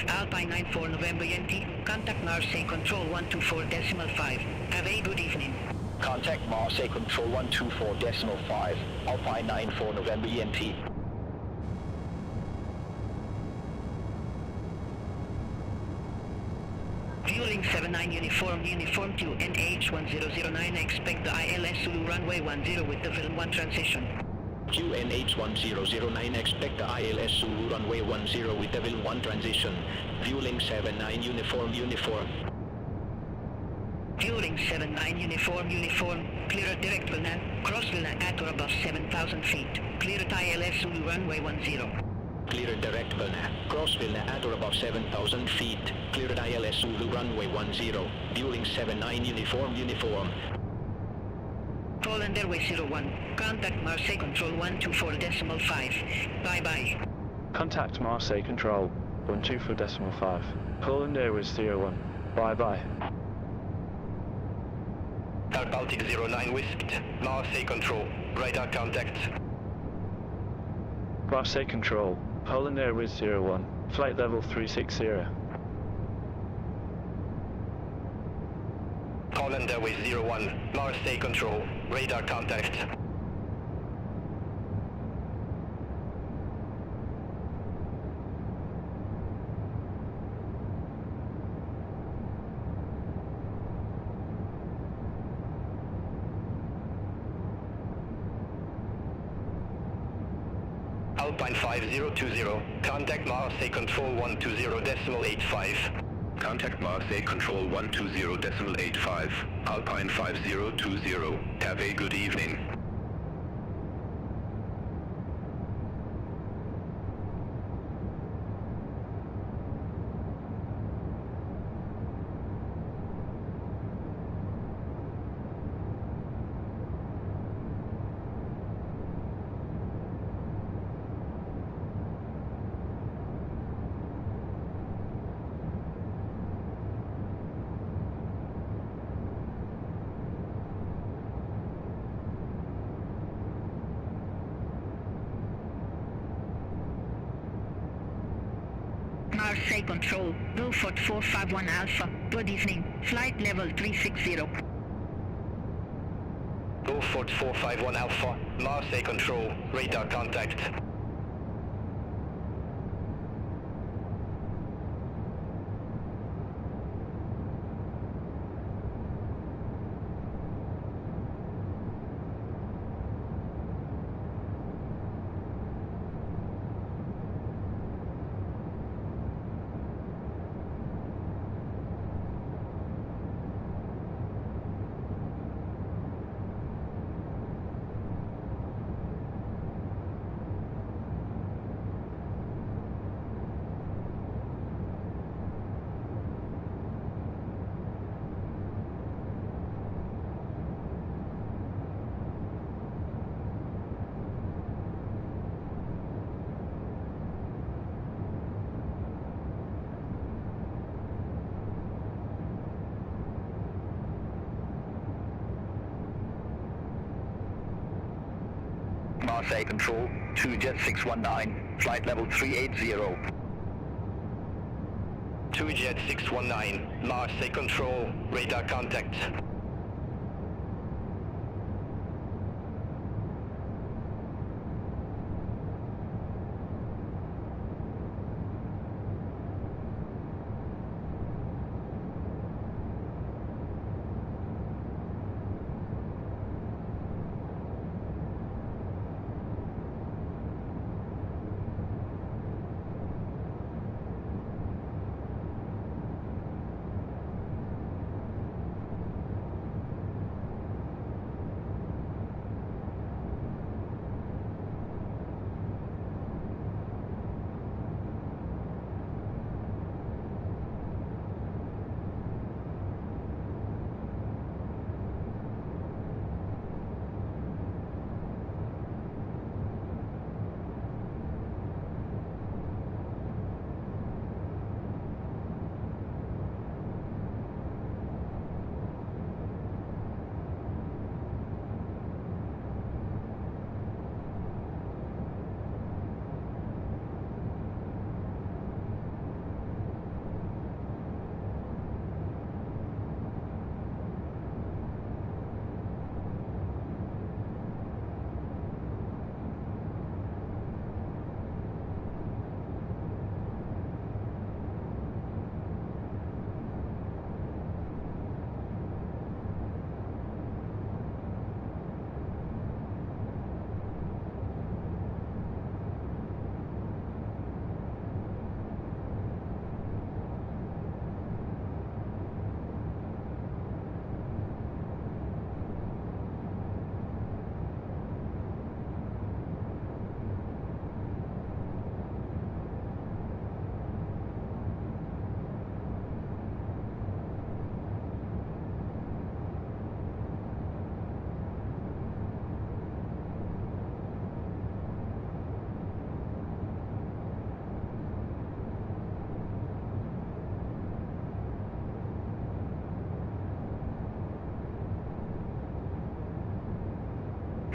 I: Alpine 94 November Yankee, contact Marseille Control 124.5. Have a good evening.
H: Contact Marseille Control 124.5, Alpine 94 November Yankee.
I: Fueling 79 uniform to NH1009, expect the ILS Zulu runway 10 with the Film 1 transition.
H: QNH1009, expect the ILS Zulu runway 10 with Devil 1 transition. Fueling 79 uniform.
I: Fueling 79 uniform, clear direct Vilna, cross Vilna at or above 7,000 feet. Clear at ILS Zulu runway 10.
H: Clear direct Vilna, cross Vilna at or above 7,000 feet. Clear at ILS Zulu runway 10. Fueling 79 uniform.
I: Polandairways 01, contact Marseille Control 124.5. Bye-bye.
D: Contact Marseille Control 124.5. Polandairways 01. Bye-bye.
E: Air Baltic 09 Whisked, Marseille Control, radar contact.
D: Marseille Control, Polandairways 01, flight level 360.
E: Polandairways 01, Marseille Control, radar contact. Alpine 5020. Contact Marseille Control 120.85. Contact Marseille Control 120.85. Alpine 5020. Have a good evening.
I: Marseille Control, Beaufort 451 Alpha. Good evening. Flight level 360.
E: Beaufort 451 Alpha. Marseille Control. Radar contact. Marseille Control, 2 Jet 619, flight level 380. 2 Jet 619, Marseille Control, radar contact.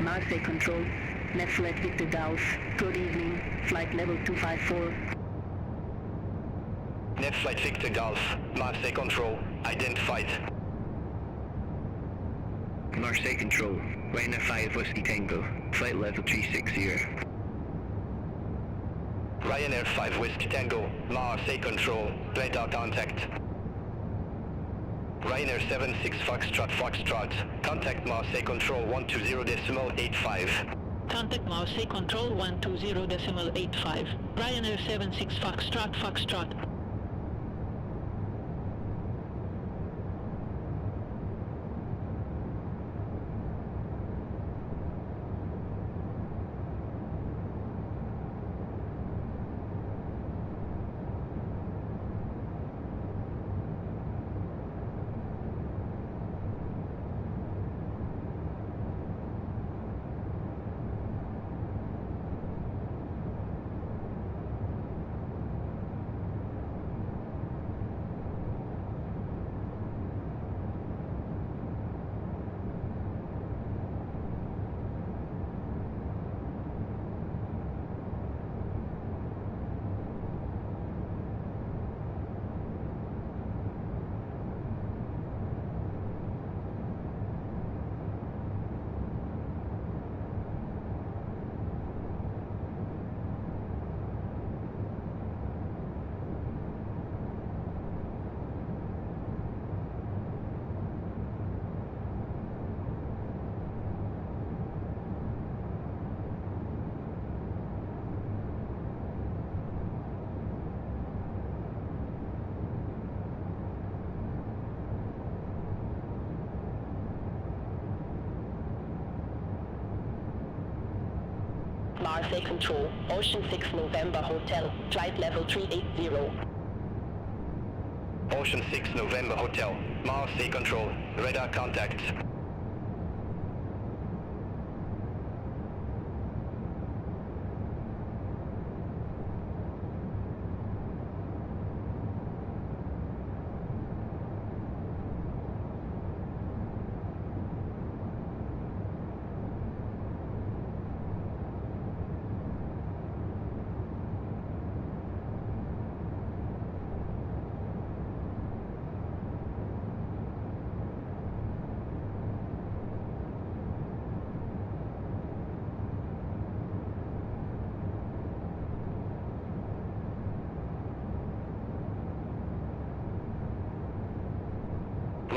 O: Marseille Control, left flight Victor Golf, good evening, flight level 254.
E: Net flight Victor Golf, Marseille Control, identified.
H: Marseille Control, Ryanair 5 Whiskey Tango, flight level 360.
E: Ryanair 5 Whiskey Tango, Marseille Control, radar contact. Ryanair 76 Foxtrot, contact Marseille Control 120.85.
I: Contact Marseille Control 120.85. Ryanair 76 Foxtrot Foxtrot.
O: Marseille Control, Ocean 6 November Hotel, flight level 380.
E: Ocean 6 November Hotel, Marseille Control, radar contacts.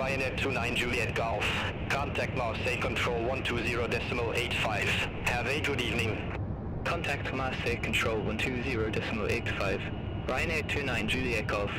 E: Ryanair 29 Juliet Golf. Contact Marseille Control 120.85. Have a good evening.
P: Contact Marseille Control 120.85. Ryanair 29 Juliet Golf.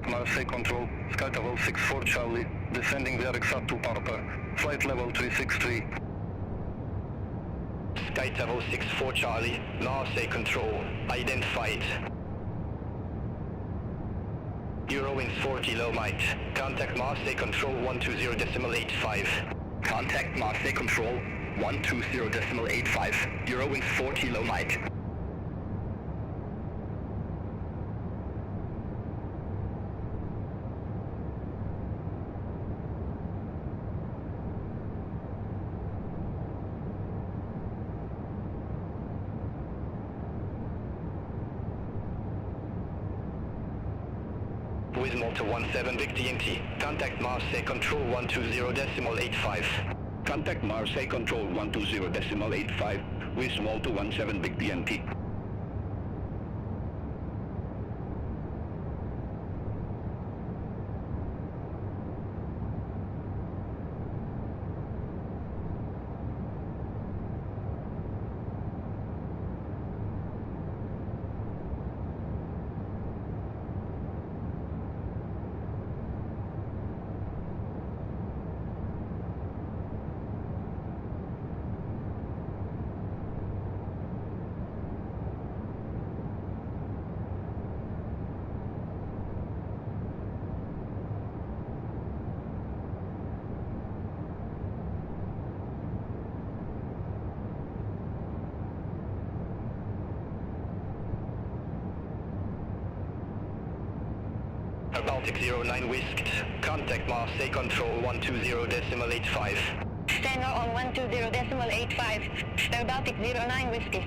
E: Marseille Control, Sky Level 64 Charlie, descending the RX to Parta, flight level 363.
G: Sky Level 64 Charlie, Marseille Control, identified. Eurowings 40 low might, contact Marseille Control 120.85.
E: Contact Marseille Control 120.85, Eurowings 40 low might.
G: With Malta 17 Vic DNT, contact Marseille Control 120.85.
E: Contact Marseille Control 120.85 with small to 17 big PNT. Baltic 09 whisked. Contact Marseille Control 120.85.
I: Stanger on 120.85. Star Baltic 09 whiskey.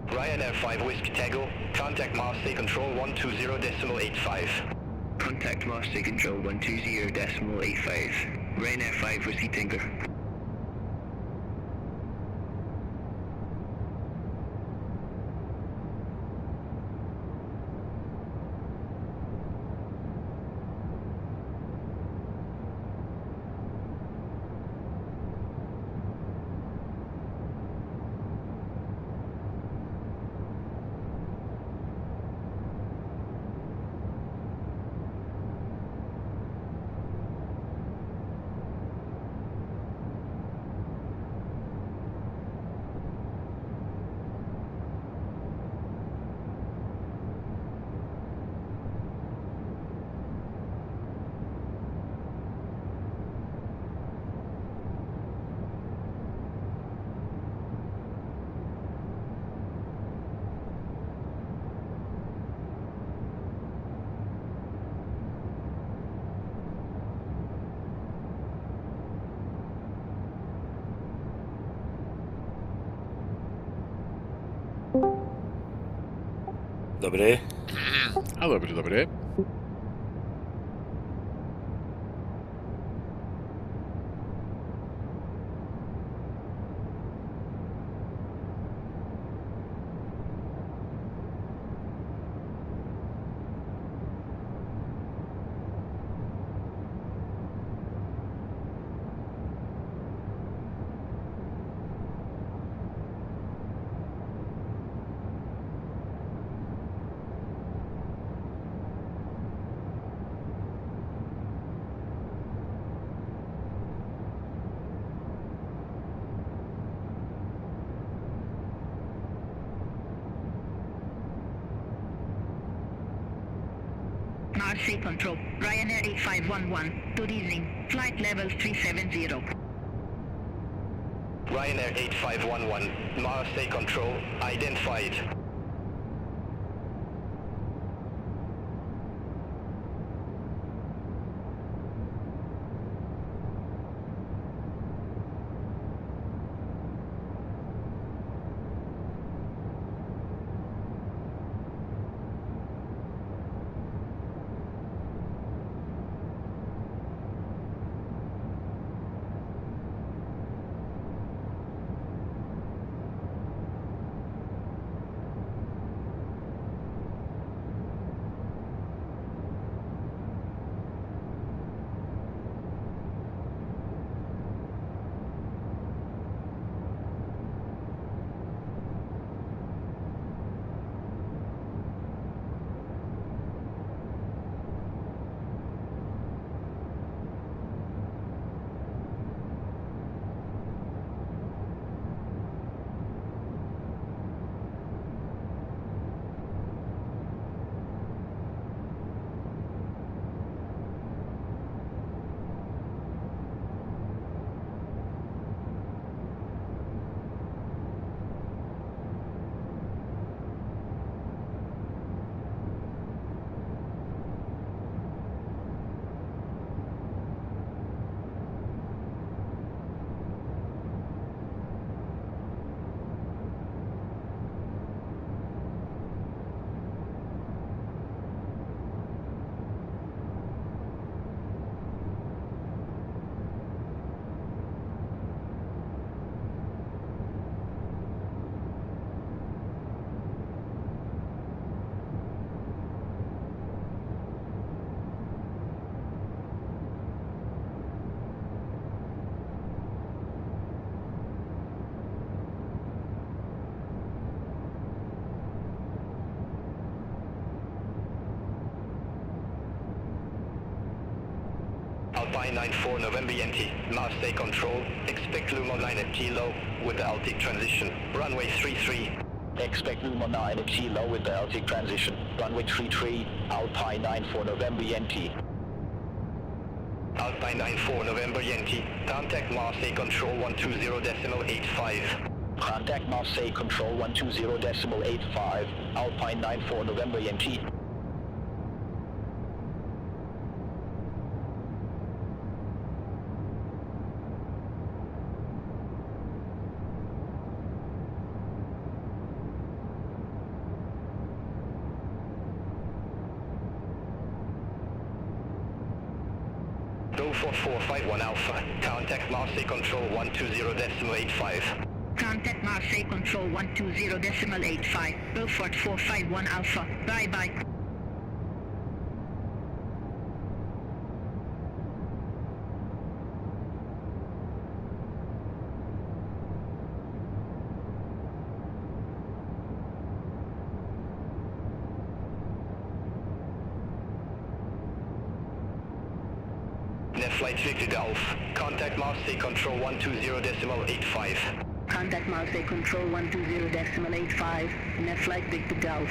E: Ryanair 5 Whiskey Tango, contact Marseille Control 120.85.
H: Contact Marseille Control 120.85. Ryanair 5 Whiskey Tango.
N: Dobry.
K: A dobry, dobry.
I: Marseille Control, Ryanair 8511, good evening, flight level 370.
E: Ryanair 8511, Marseille Control, identified. Alpine 94 November Yankee, Marseille Control, expect Luma 9 at Kilo with the Altic transition, runway 33.
H: Expect Luma 9 at Kilo with the Altic transition, runway 33, Alpine 94 November Yankee.
E: Alpine 94 November Yankee, contact Marseille Control 120.85.
H: Contact Marseille Control 120.85, Alpine 94 November Yankee.
E: Go for 451 Alpha, contact Marseille Control 120.85.
I: Contact Marseille Control 120.85. Beaufort 451 Alpha. Bye-bye.
E: Net flight Victor Golf, contact Marseille Control 120.85.
O: Contact Marseille Control 120.85, net flight Victor Golf.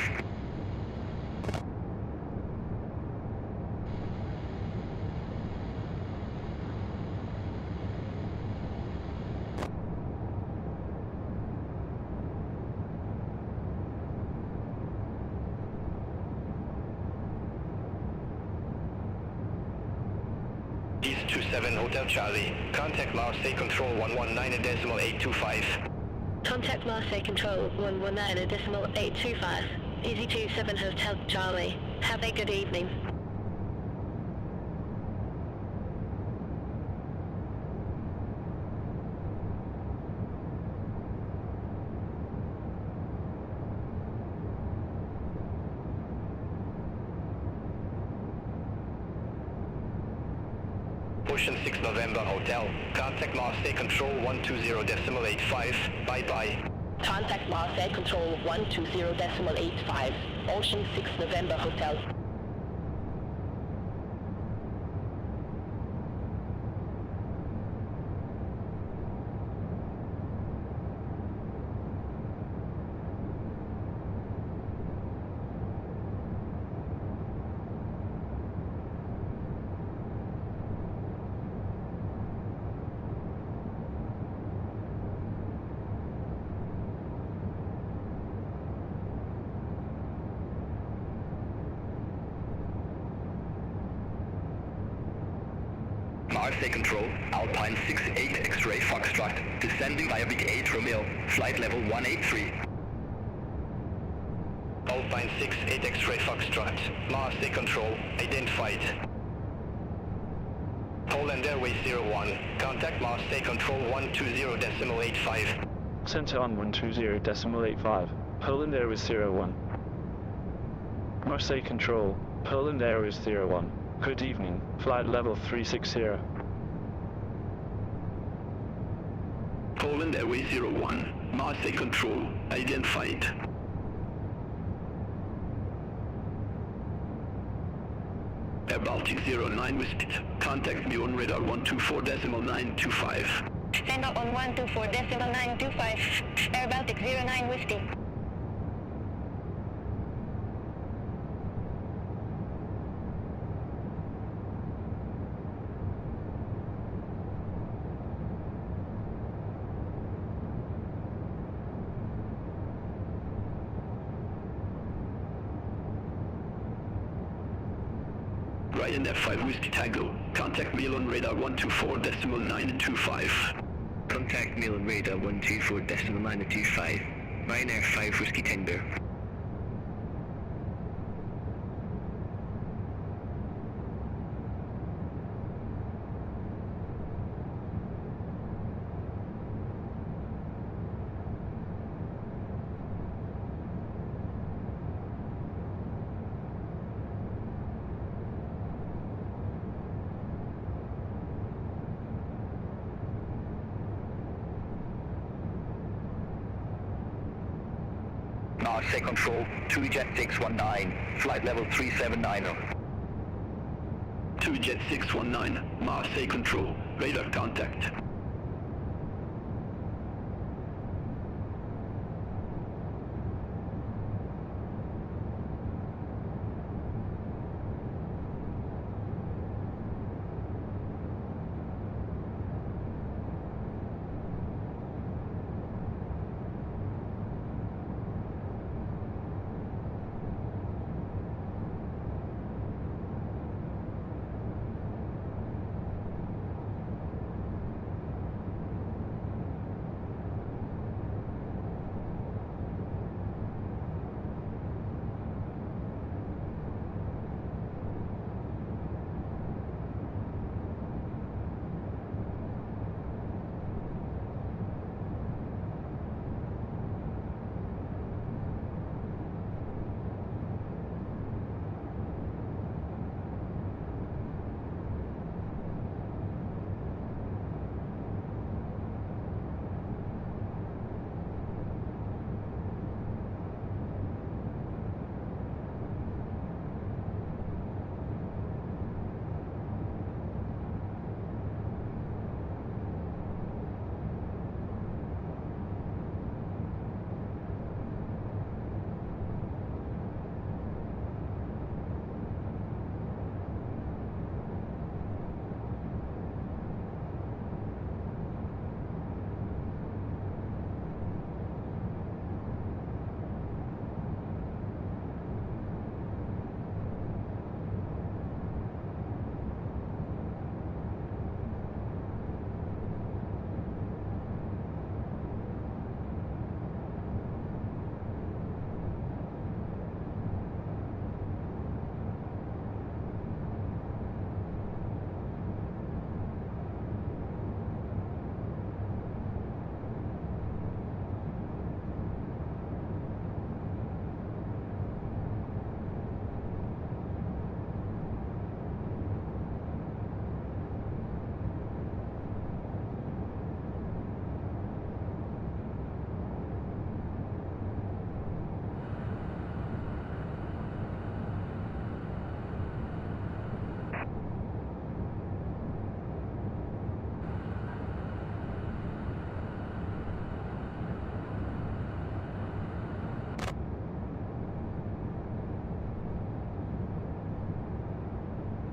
E: East 27 Hotel Charlie, contact Marseille Control 119.825.
L: Contact Marseille Control 119.825. Easy 27 Hotel Charlie. Have a good evening.
E: Ocean 6 November Hotel, contact Marseille Control 120.85. Bye-bye.
O: Contact Marseille Control 120.85, Ocean 6 November Hotel.
E: Marseille Control, Alpine 68 X-ray Foxtrot, descending via Big 8 Romeo, flight level 183. Alpine 68 X-ray Foxtrot, Marseille Control, identified. Polandairways 01, contact Marseille Control 120.85.
D: Center on 120.85, Polandairways 01. Marseille Control, Polandairways 01. Good evening, flight level 360.
E: Polandairways 01, Marseille Control, identified. Air Baltic 09 Whiskey, contact me on radar 124.925.
L: Stand up on 124.925. Air Baltic 09 Whiskey.
E: Ryan F5 Whiskey Tango, contact me on radar 124.925. Contact me on radar 124.925. Ryan F5 Whiskey Tango. Marseille Control, 2 Jet 619, flight level 379. 2 Jet 619, Marseille Control, radar contact.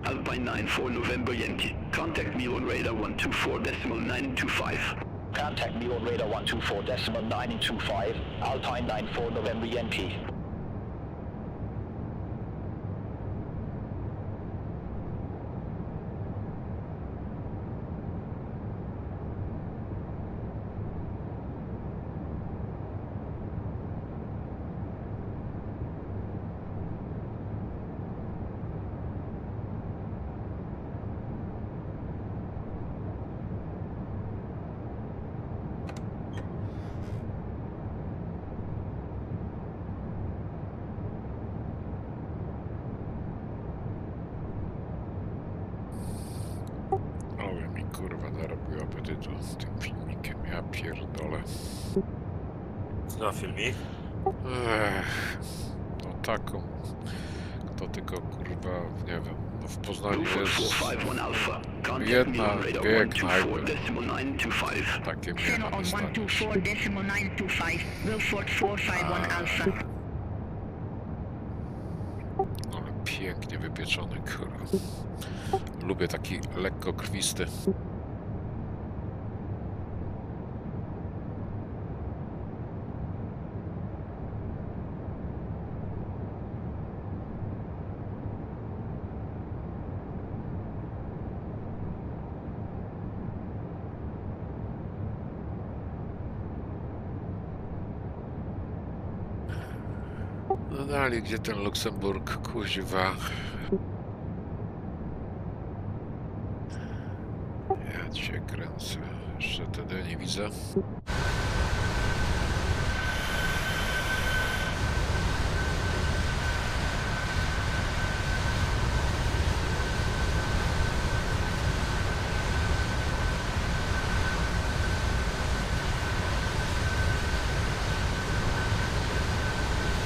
E: Alpine 94 November Yankee. Contact me on radar 124.925.
H: Contact me on radar 124.925. Alpine 94 November Yankee.
K: Kurwa, narobił apetytu z tym filmikiem, ja pierdolę.
N: Co na filmik?
K: No taką, kto tylko kurwa, nie wiem, no w Poznaniu jest jedna, dwie knajpy, takie miałem na stanie. Ale pięknie wypieczony, kurwa. Lubię taki lekko krwisty. No dalej, gdzie ten Luksemburg, kuźwa? Ja cię kręcę. Jeszcze wtedy nie widzę.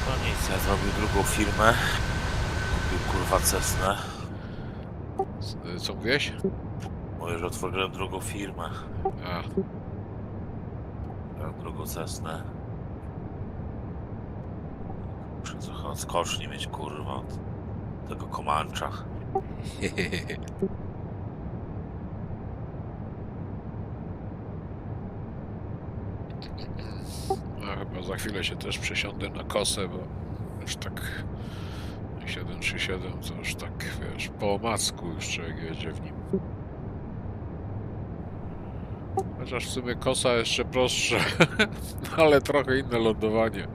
N: No nic, ja zrobił drugą firmę. Kupił kurwa Cessnę.
K: Co mówiłeś?
N: Mówię, że otworzyłem drugą firmę.
K: A.
N: Drugą Cessnę. Muszę trochę od skoczni mieć, kurwa, od tego Comancha.
K: No chyba za chwilę się też przesiądę na kosę, bo już tak 737 to już tak, wiesz, po omacku już człowiek jedzie w nim. Chociaż w sumie kosa jeszcze prostsza, ale trochę inne lądowanie.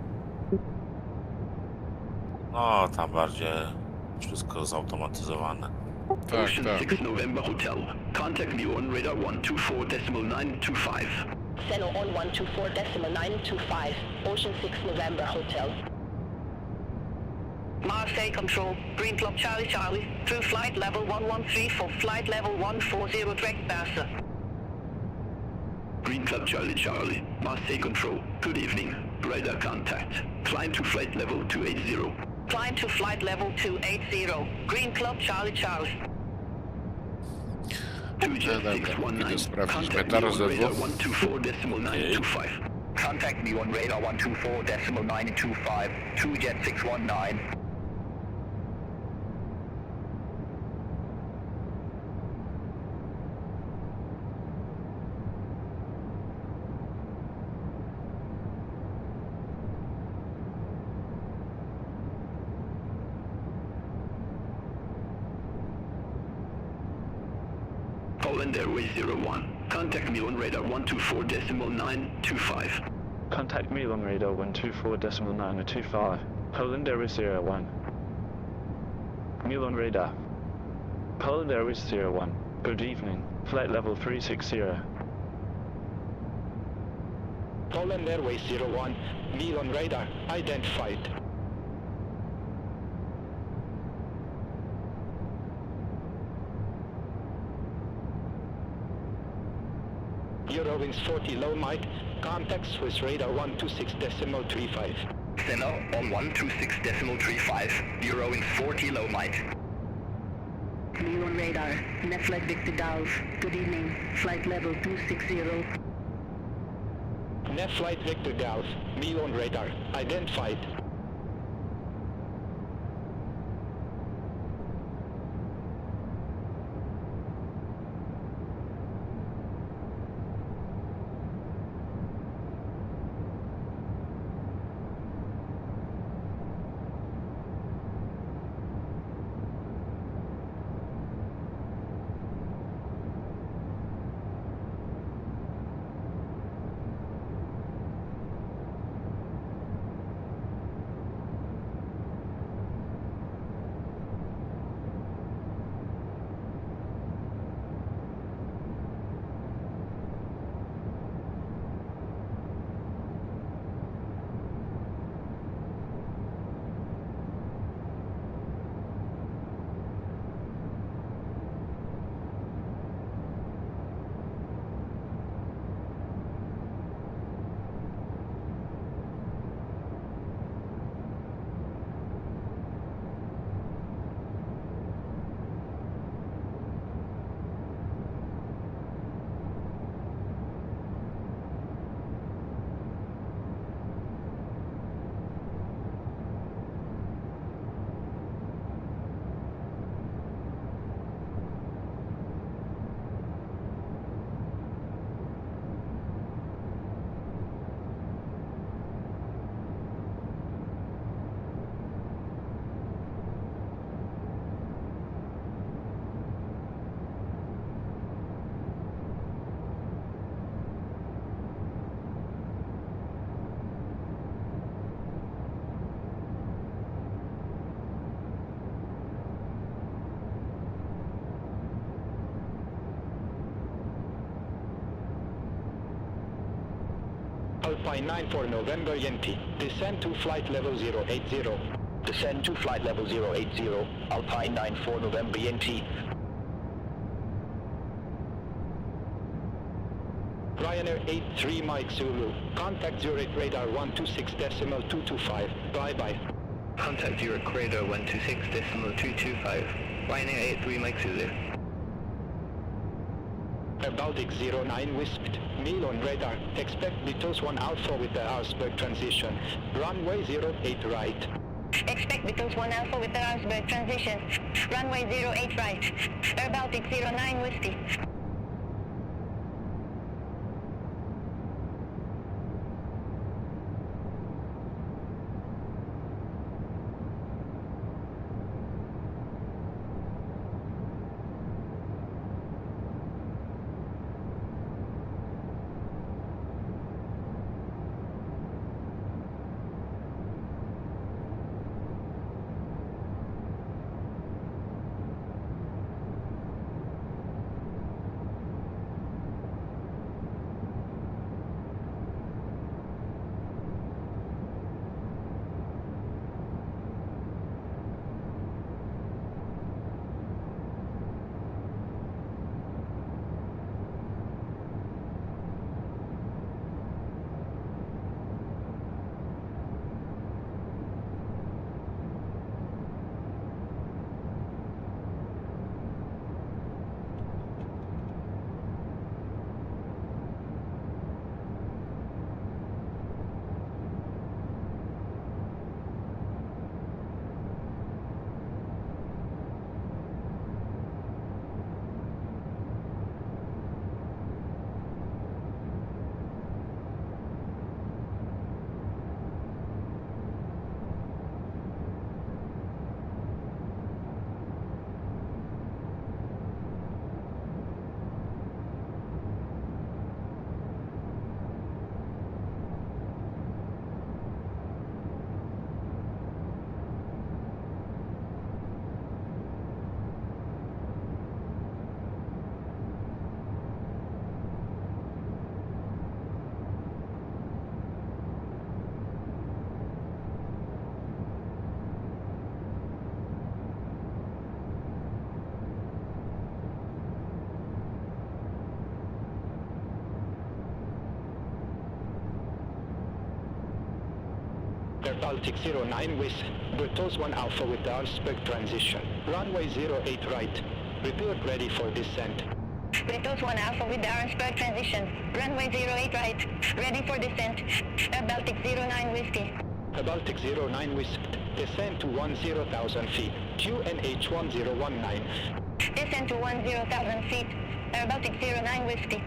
N: No, tam bardziej wszystko zautomatyzowane.
K: Tak,
E: Ocean
K: tak.
E: 6 November Hotel. Contact me on radar 124.925.
L: Ceno on 124.925. Ocean 6 November Hotel.
I: Marseille Control, Green Club Charlie Charlie, through flight level 113 for flight level 140 direct passer.
E: Green Club Charlie Charlie. Marseille Control. Good evening. Radar contact. Climb to flight level 280.
I: Climb to flight level 280. Green Club Charlie Charlie.
K: Idę sprawdzić metar ze dwóch.
E: 124.925.
H: Contact me on radar 124.925. 2 Jet 619.
E: Polandairways 01. Contact me on radar 124.925.
D: Contact me on radar 124.925. Polandairways 01. Milan radar. Polandairways 01. Good evening. Flight level 360.
H: Polandairways 01. Milan radar. Identified. Eurowings 40 low might. Contacts with radar 126.35.
E: Ceno on 126.35. Eurowings 40 low might.
O: Milan radar. Netflight Victor Golf. Good evening. Flight level 260.
H: Net flight Victor Golf. Milan radar. Identified. Alpine 9 for November Yankee. Descend to flight level 080. Descend to flight level 080. Alpine 9 for November Yankee.
E: Ryanair 83 Mike Zulu. Contact Zurich radar 126.225. Bye-bye.
P: Contact Zurich radar 126.225. Ryanair 83 Mike Zulu.
H: Baltic 09 Wisped, Meal on radar, expect Beatles 1 Alpha with the Augsburg transition, runway 08 right.
L: Expect Beatles 1 Alpha with the Augsburg transition, runway 08 right, Air Baltic 09 Whiskey.
H: Baltic 09 with Beatles 1 Alpha with the Augsburg transition, runway 08 right, report ready for descent.
L: Beatles 1 Alpha with the Augsburg transition, runway 08 right, ready for descent, Air Baltic 09 Whiskey.
H: Baltic 09 Wisped, descend to 10,000 feet, QNH 1019.
L: Descend to 10,000 feet, Air Baltic 09 Whiskey.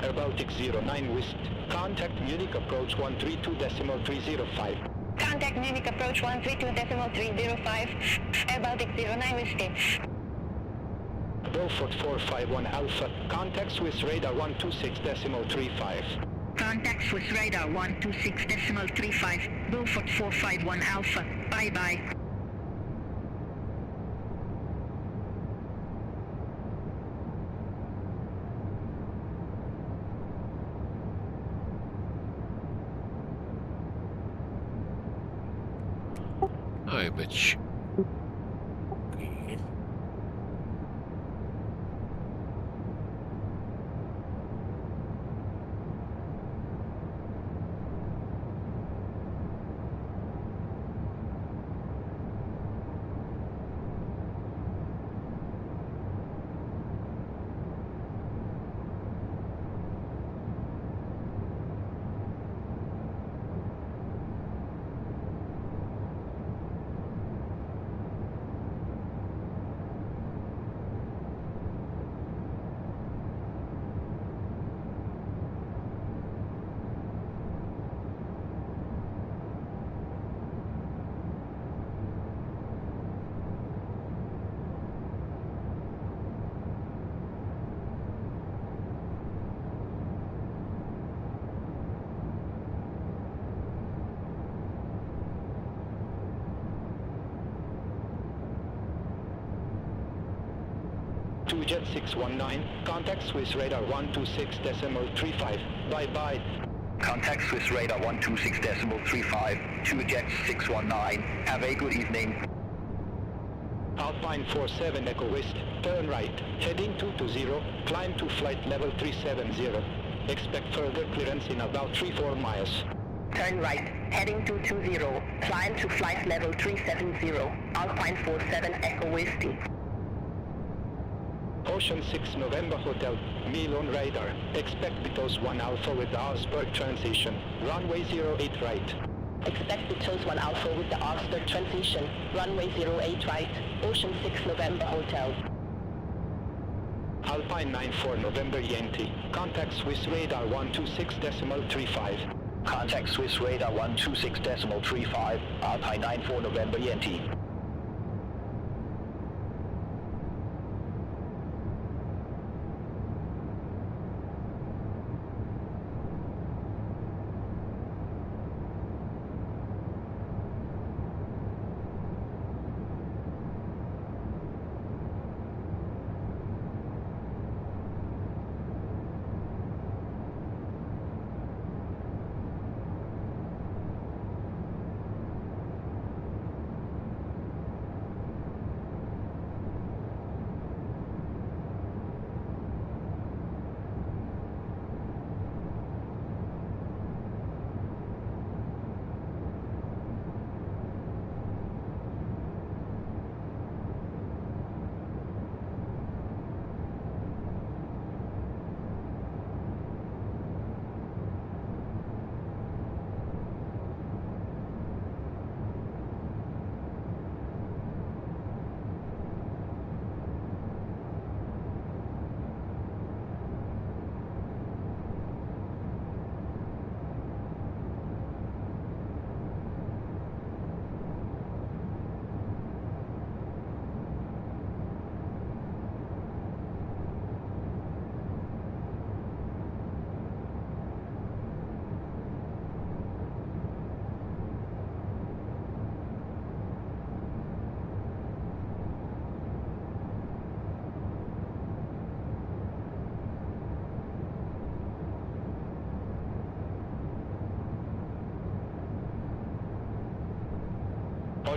H: Air Baltic 09 Wisped, contact Munich approach 132.305.
L: Contact Munich approach 132.305, Air Baltic 09 Whiskey.
H: Beaufort 451 Alpha, contact Swiss radar 126.35.
I: Contact Swiss radar 126.35, Beaufort 451 Alpha, bye-bye.
K: Oj, być.
H: Jet 619, contact Swiss radar 126.35, bye-bye.
E: Contact Swiss radar 126.35, 2 Jet 619, have a good evening.
H: Alpine 47 Echo West, turn right, heading 220, climb to flight level 370. Expect further clearance in about 3-4 miles.
L: Turn right, heading 220, climb to flight level 370, Alpine 47 Echo Whiskey.
H: Ocean 6 November Hotel, meal on radar. Expect Beatles 1 Alpha with the Augsburg transition. Runway 08 right.
L: Expect Beatles 1 Alpha with the Augsburg transition. Runway 08 right. Ocean 6 November Hotel.
H: Alpine 94 November Yankee. Contact Swiss radar 126.35.
Q: Contact Swiss radar 126.35. Alpine 94 November Yankee.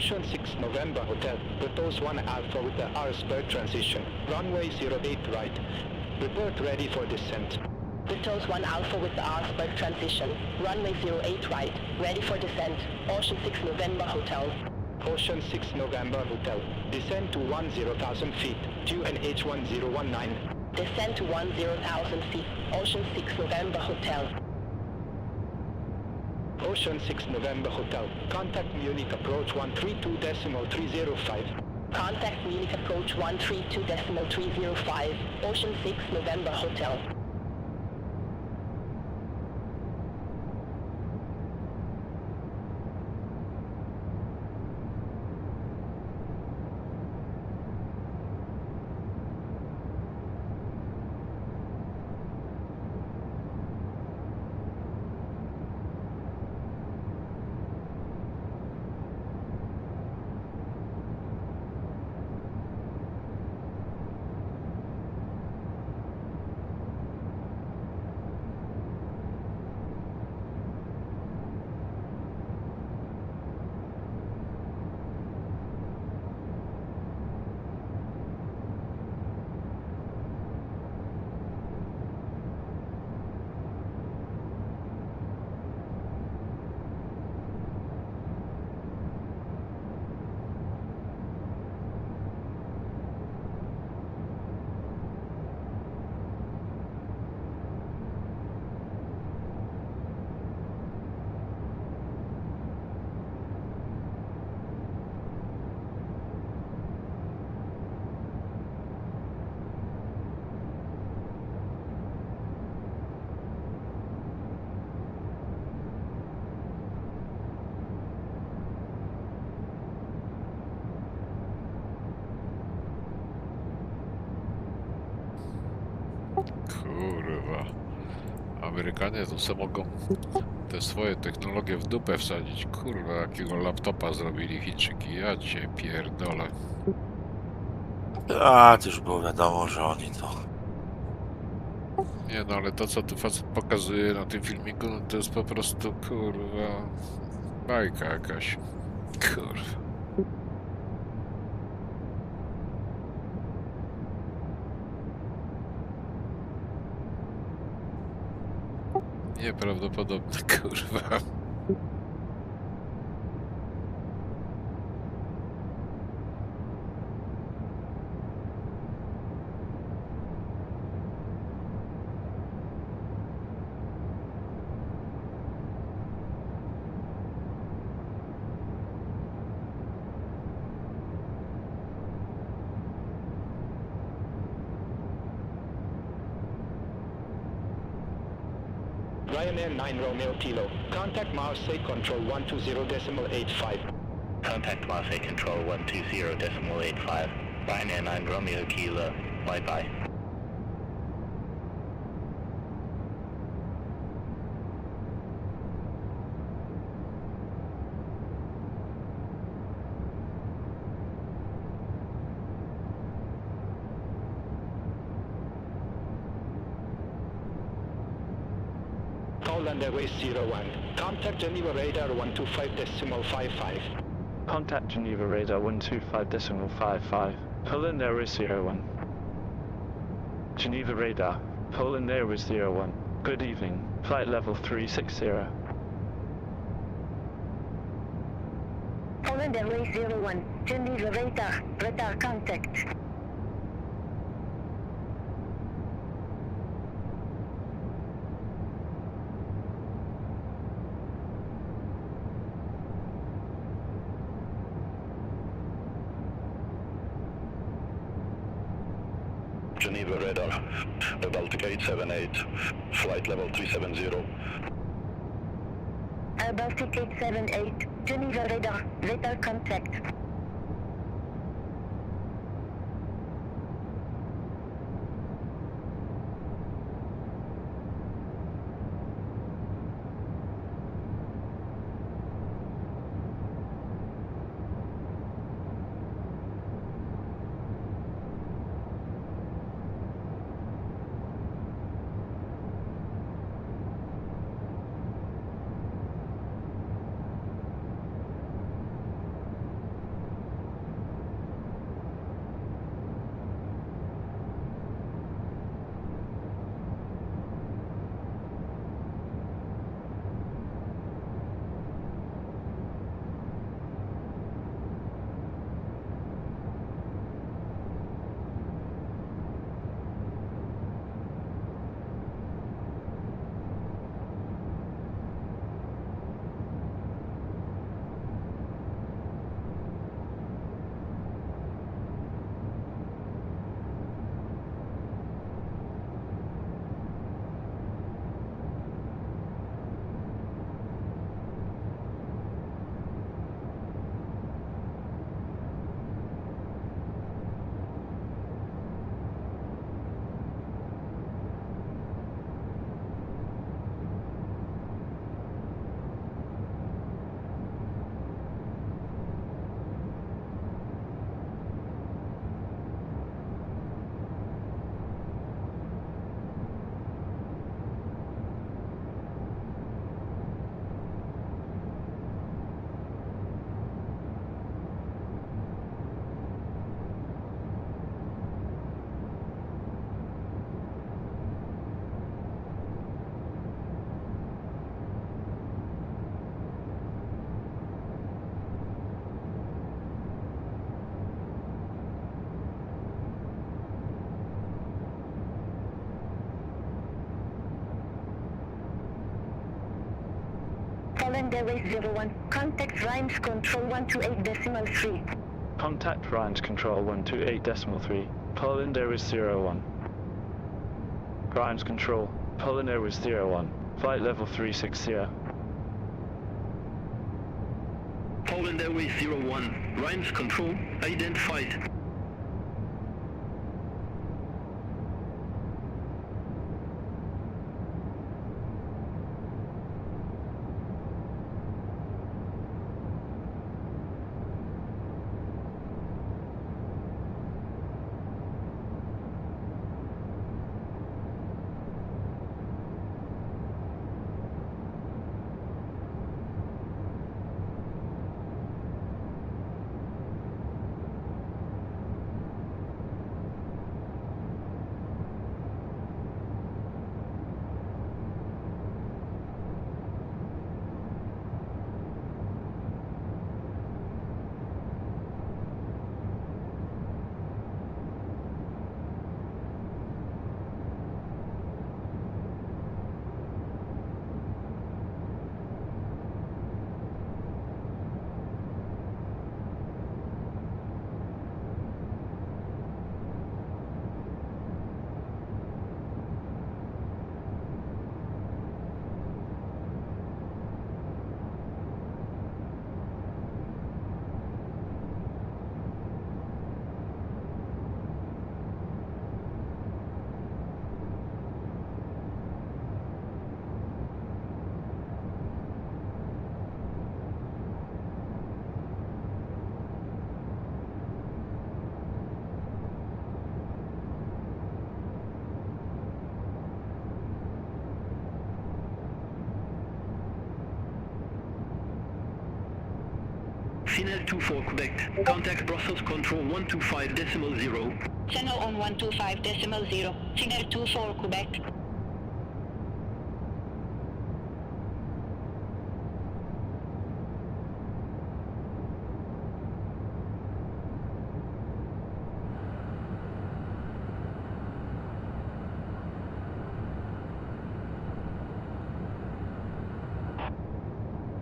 H: Ocean 6 November Hotel, Beatles 1 Alpha with the Augsburg transition. Runway 08 right. Report ready for descent.
L: Beatles 1 Alpha with the Augsburg transition. Runway 08 right. Ready for descent. Ocean 6 November Hotel.
H: Ocean 6 November Hotel. Descend to 10,000 feet. QNH 1019.
L: Descend to 10,000 feet. Ocean 6 November Hotel.
H: Ocean 6 November Hotel. Contact Munich approach 132.305.
L: Contact Munich approach 132.305. Ocean 6 November Hotel.
K: Kurwa. Amerykanie to se mogą te swoje technologie w dupę wsadzić. Kurwa, jakiego laptopa zrobili Chińczyki. Ja cię pierdolę.
N: A, to już było wiadomo, że oni to...
K: Nie no, ale to co tu facet pokazuje na tym filmiku, no to jest po prostu, kurwa, bajka jakaś. Kurwa. Nieprawdopodobne, kurwa.
H: Pioneer 9 Romeo Kilo. Contact Marseille Control 120.85.
E: Contact Marseille Control 120.85. Pioneer 9 Romeo Kilo. Bye-bye.
H: Polandairways 01. Contact Geneva Radar 125.55.
D: Contact Geneva Radar 125.55. Polandairways 01. Geneva Radar, Polandairways 01. Good evening. Flight level 360.
L: Polandairways 01. Geneva Radar. Radar contact.
E: Geneva Radar, the Baltic 878, flight level 370.
L: Baltic 878, Geneva Radar, radar contact. Polandairways 01. Contact Ryan's Control 128.3.
D: Contact Ryan's Control 128.3. Polandairways 01. Ryan's Control, Polandairways 01. Flight level 360.
E: Polandairways 01. Ryan's Control identified. Finale 24 Quebec. Contact Brussels Control 125.0.
L: Channel on 125.0. Finale 24 Quebec.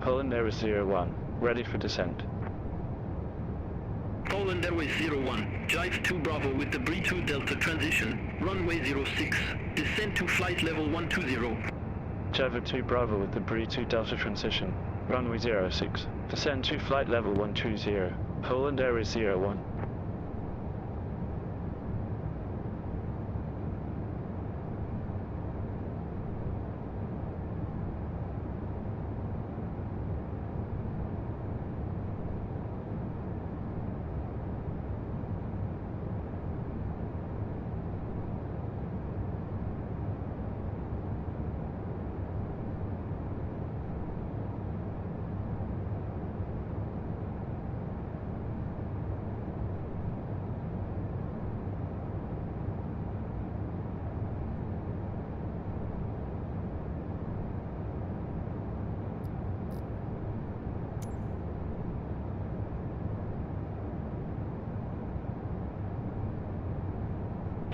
D: Polandairways 01, ready for descent.
E: Polandairways 01, jive 2 Bravo with the Bree 2 Delta transition, runway 06, descend to flight level 120.
D: Java 2 Bravo with the Bree 2 Delta transition, runway 06, descend to flight level 120, Polandairways 01.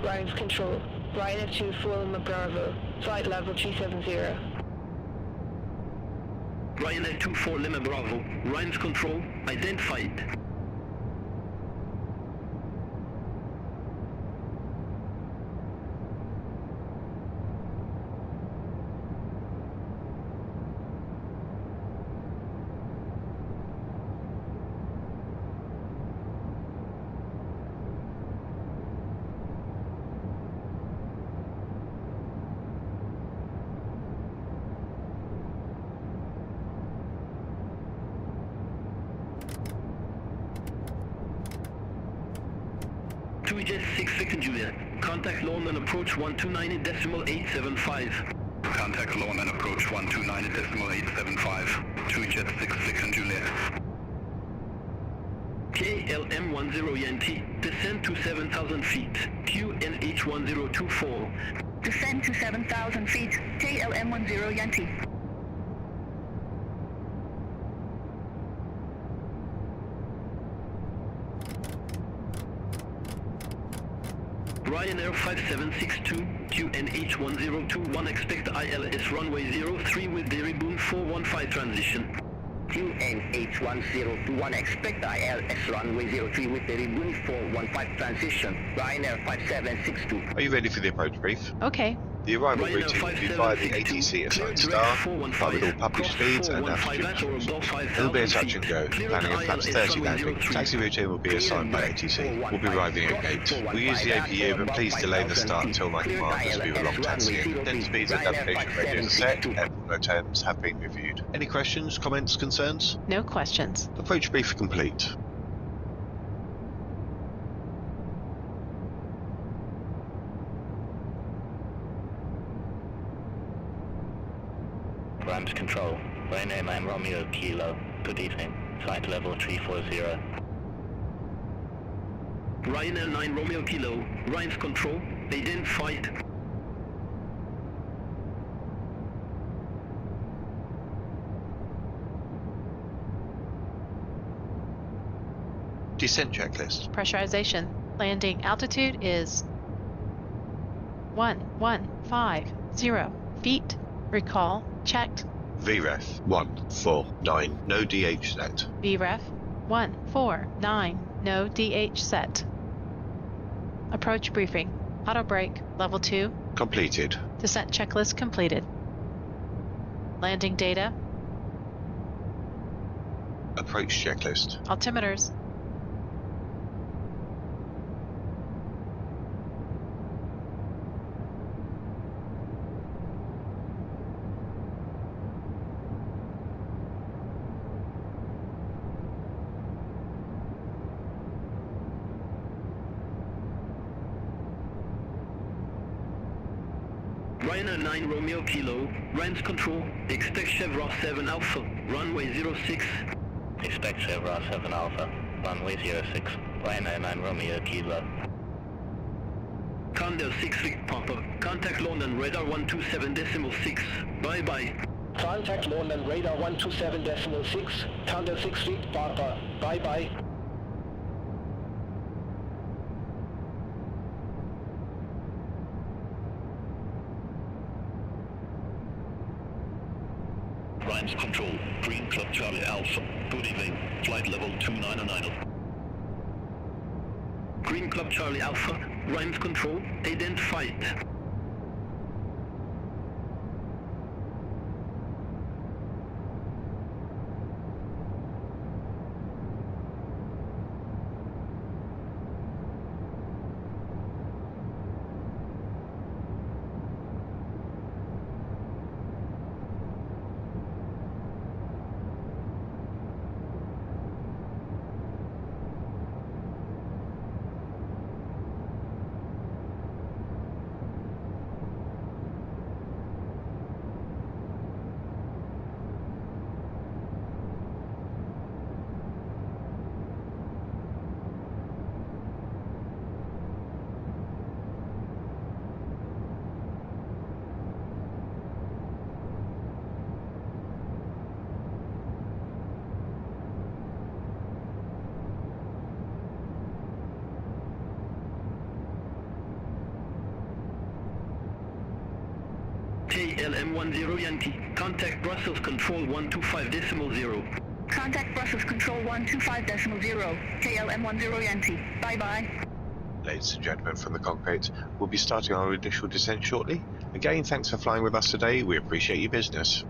L: Lines control. Ryanair 24 Lima Bravo. Flight level 370.
E: Ryanair 24 Lima Bravo. Ryan's control. Identified. Jet 6 Victor Juliet. Contact London approach 129.875. Contact London approach 129.875. Jet 6 Victor Juliet. KLM 10 Yankee. Descend to 7,000 feet. QNH 1024.
O: Descend to 7,000 feet. KLM 10 Yankee.
E: Ryanair 5762, QNH 1021, expect ILS runway 03 with Derryboon 415 transition.
H: QNH 1021, expect ILS runway 03 with Derryboon 415 transition. Ryanair 5762.
B: Are you ready for the approach brief?
C: Okay.
B: The arrival routing will be via the ATC assigned star, with all published speeds and altitudes. It will be a touch and go, planning a flaps 30 landing. Taxi routine will be assigned by ATC. We'll be arriving at gate. We'll use the APU, but please delay the start until my command as we will long taxiing. Then speeds and navigation radios are set, and no terms have been reviewed. Any questions, comments, concerns?
C: No questions.
B: Approach brief complete.
H: Ramps control. Ryanair 9 Romeo Kilo. Good evening. Flight level 340.
E: Ryanair 9 Romeo Kilo. Ryan's control. Identified.
B: Descent checklist.
C: Pressurization. Landing altitude is 1150 feet. Recall checked.
B: VREF 149, no DH set.
C: VREF 149, no DH set. Approach briefing. Auto brake level 2.
B: Completed.
C: Descent checklist completed. Landing data.
B: Approach checklist.
C: Altimeters.
E: Ryanair 9 Romeo Kilo, Ryan's control, expect Chevron 7 Alpha, runway 06. Expect Chevron 7 Alpha, runway 06, Ryanair 9 Romeo Kilo.
H: Condor 6 Vic Papa, contact London radar 127.6, bye bye.
Q: Contact London radar 127.6, Condor 6 Vic Papa, bye bye.
E: Rhymes Control, Green Club Charlie Alpha, good evening, flight level 299.
H: Green Club Charlie Alpha, Rhymes Control, identified. KLM10 Yankee, contact Brussels Control 125.0.
O: Contact Brussels Control 125.0, KLM10 Yankee, bye bye.
B: Ladies and gentlemen from the cockpit, we'll be starting our initial descent shortly. Again, thanks for flying with us today. We appreciate your business.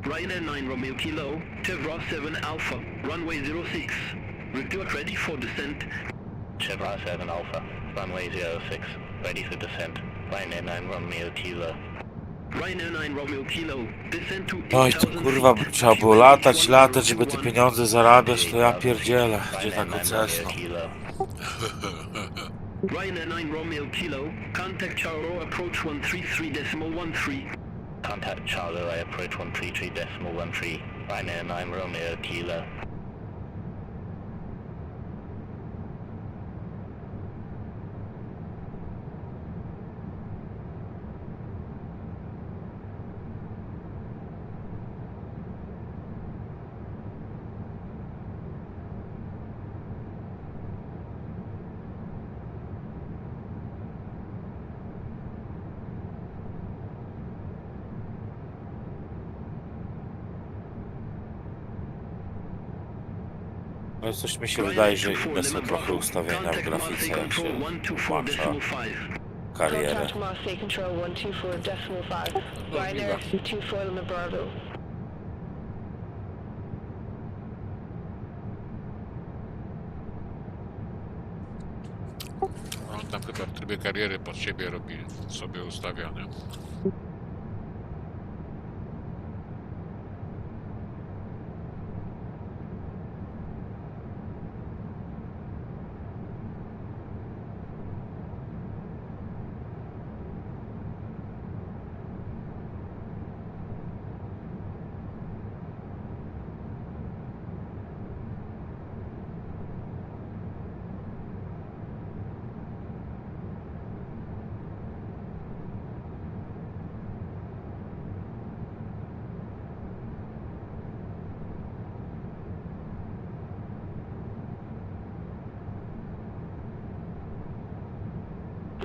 H: Ryanair 9 Romeo Kilo, Chevron 7 Alpha, runway 06. Report ready for descent.
E: Chevron 7 Alpha, runway 06, ready for descent. Ryanair 9 Romeo Kilo.
H: Ryanair 9 Romeo Kilo, descent to
N: Oj, to kurwa by trzeba było latać, żeby te pieniądze zarabiać, to ja pierdzielę, gdzie taką cesną.
H: Ryanair 9 Romeo Kilo, contact Charlie approach 133.13.
E: Contact Charlie, I approach 133.13, Ryanair 9 Romeo Kilo.
N: Ale coś mi się wydaje, że inne są trochę ustawienia w grafice, jak się włącza karierę.
L: Contact Marseille Control 124.5, Ryanair 24 Lima Bravo.
K: On tam chyba w trybie kariery pod siebie robi sobie ustawiony.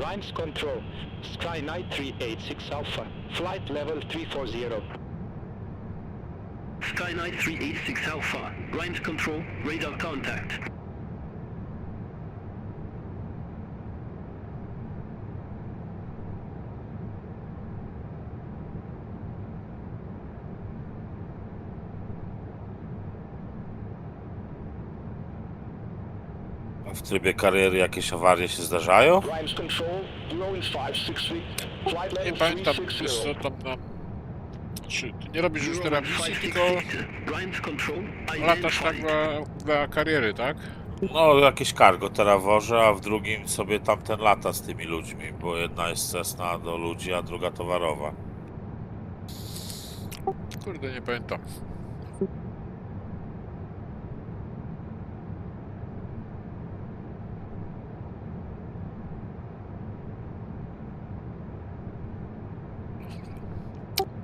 H: Lines control, Skynight 386 Alpha, flight level 340.
E: Skynight 386 Alpha, lines control, radar contact.
N: A w trybie kariery jakieś awarie się zdarzają?
H: Lines control, Eurowings 563, flight
K: Nie
H: level
K: pamiętam, wiesz
H: 360.
K: co tam na... Znaczy, ty nie robisz już teraz misji, tylko latasz tak dla kariery, tak?
N: No, jakieś cargo teraz wożę, a w drugim sobie tamten lata z tymi ludźmi, bo jedna jest Cessna do ludzi, a druga towarowa.
K: Kurde, nie pamiętam.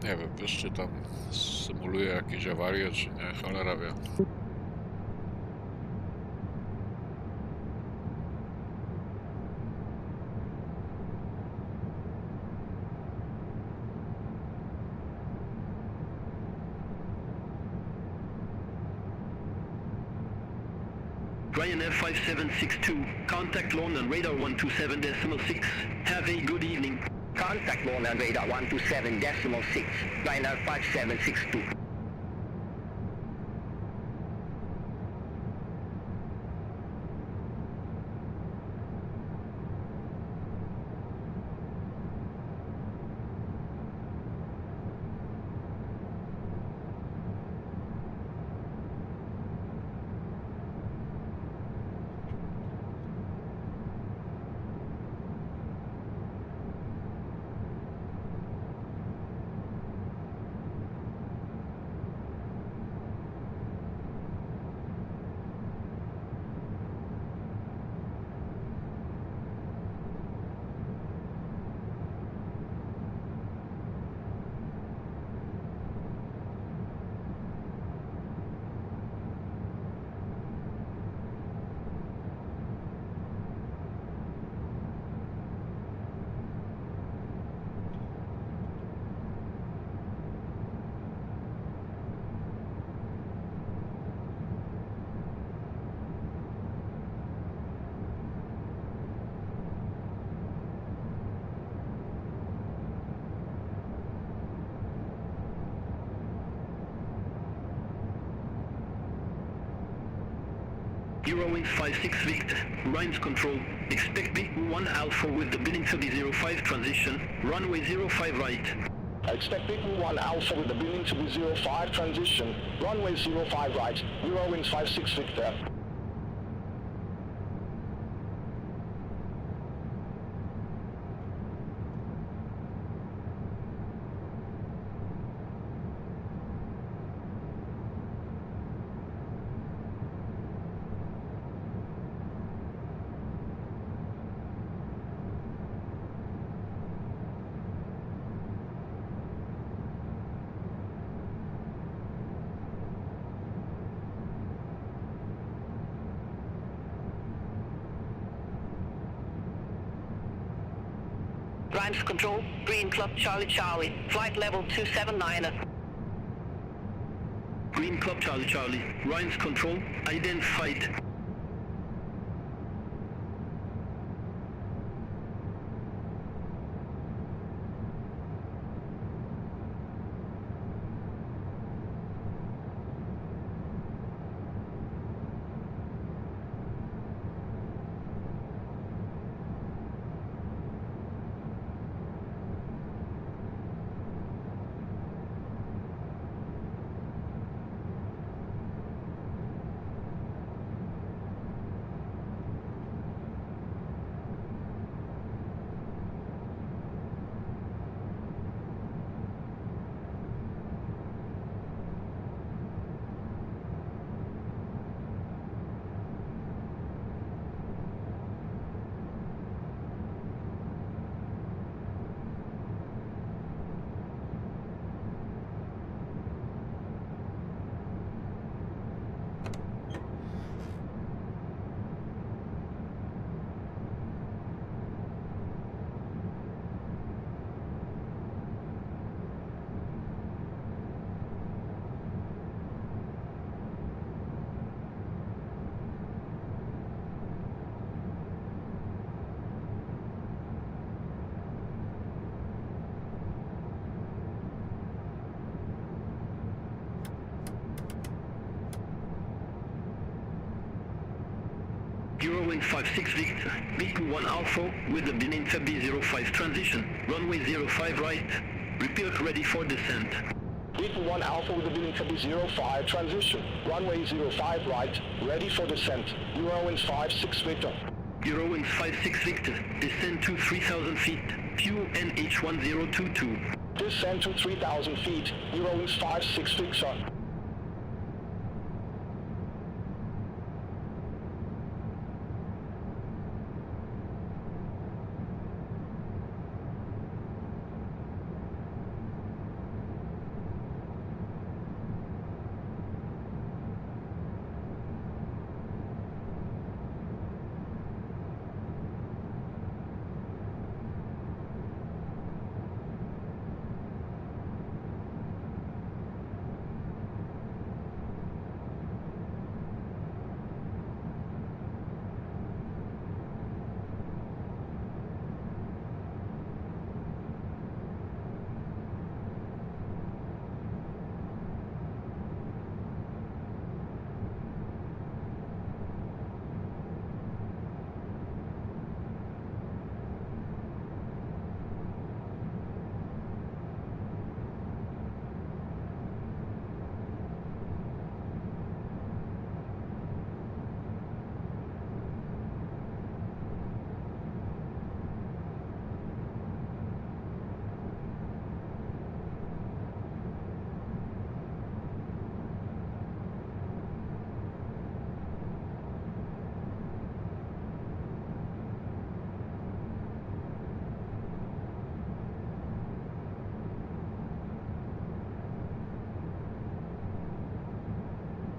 K: Nie wiem, wiesz, czy tam symuluje jakieś awarie, czy nie, cholera wie.
E: Ryanair 5762, contact London radar 127.6. Have a good evening.
I: Contact London radar 127.6, Ryanair 5762.
E: Eurowings 56 Victor, lines control, expect big 1 Alpha with the Bidding 3005 transition, runway 05 right.
H: Expect big 1 Alpha with the Bidding 3005 transition, runway 05 right, Eurowings 56 Victor.
I: Lines control, Green Club Charlie Charlie, flight level 279.
E: Green Club Charlie Charlie, lines control, identified. Eurowings 56 Victor, B21 Alpha with the beginning Feb B05 transition, runway 05 right, report ready for descent.
Q: B21 Alpha with the beginning Feb B05 transition, runway 05 right, ready for descent, Eurowings 56 Victor.
E: Eurowings 56 Victor, descend to 3,000 feet, fuel NH1022.
Q: Descend to 3,000 feet, Eurowings 56 Victor.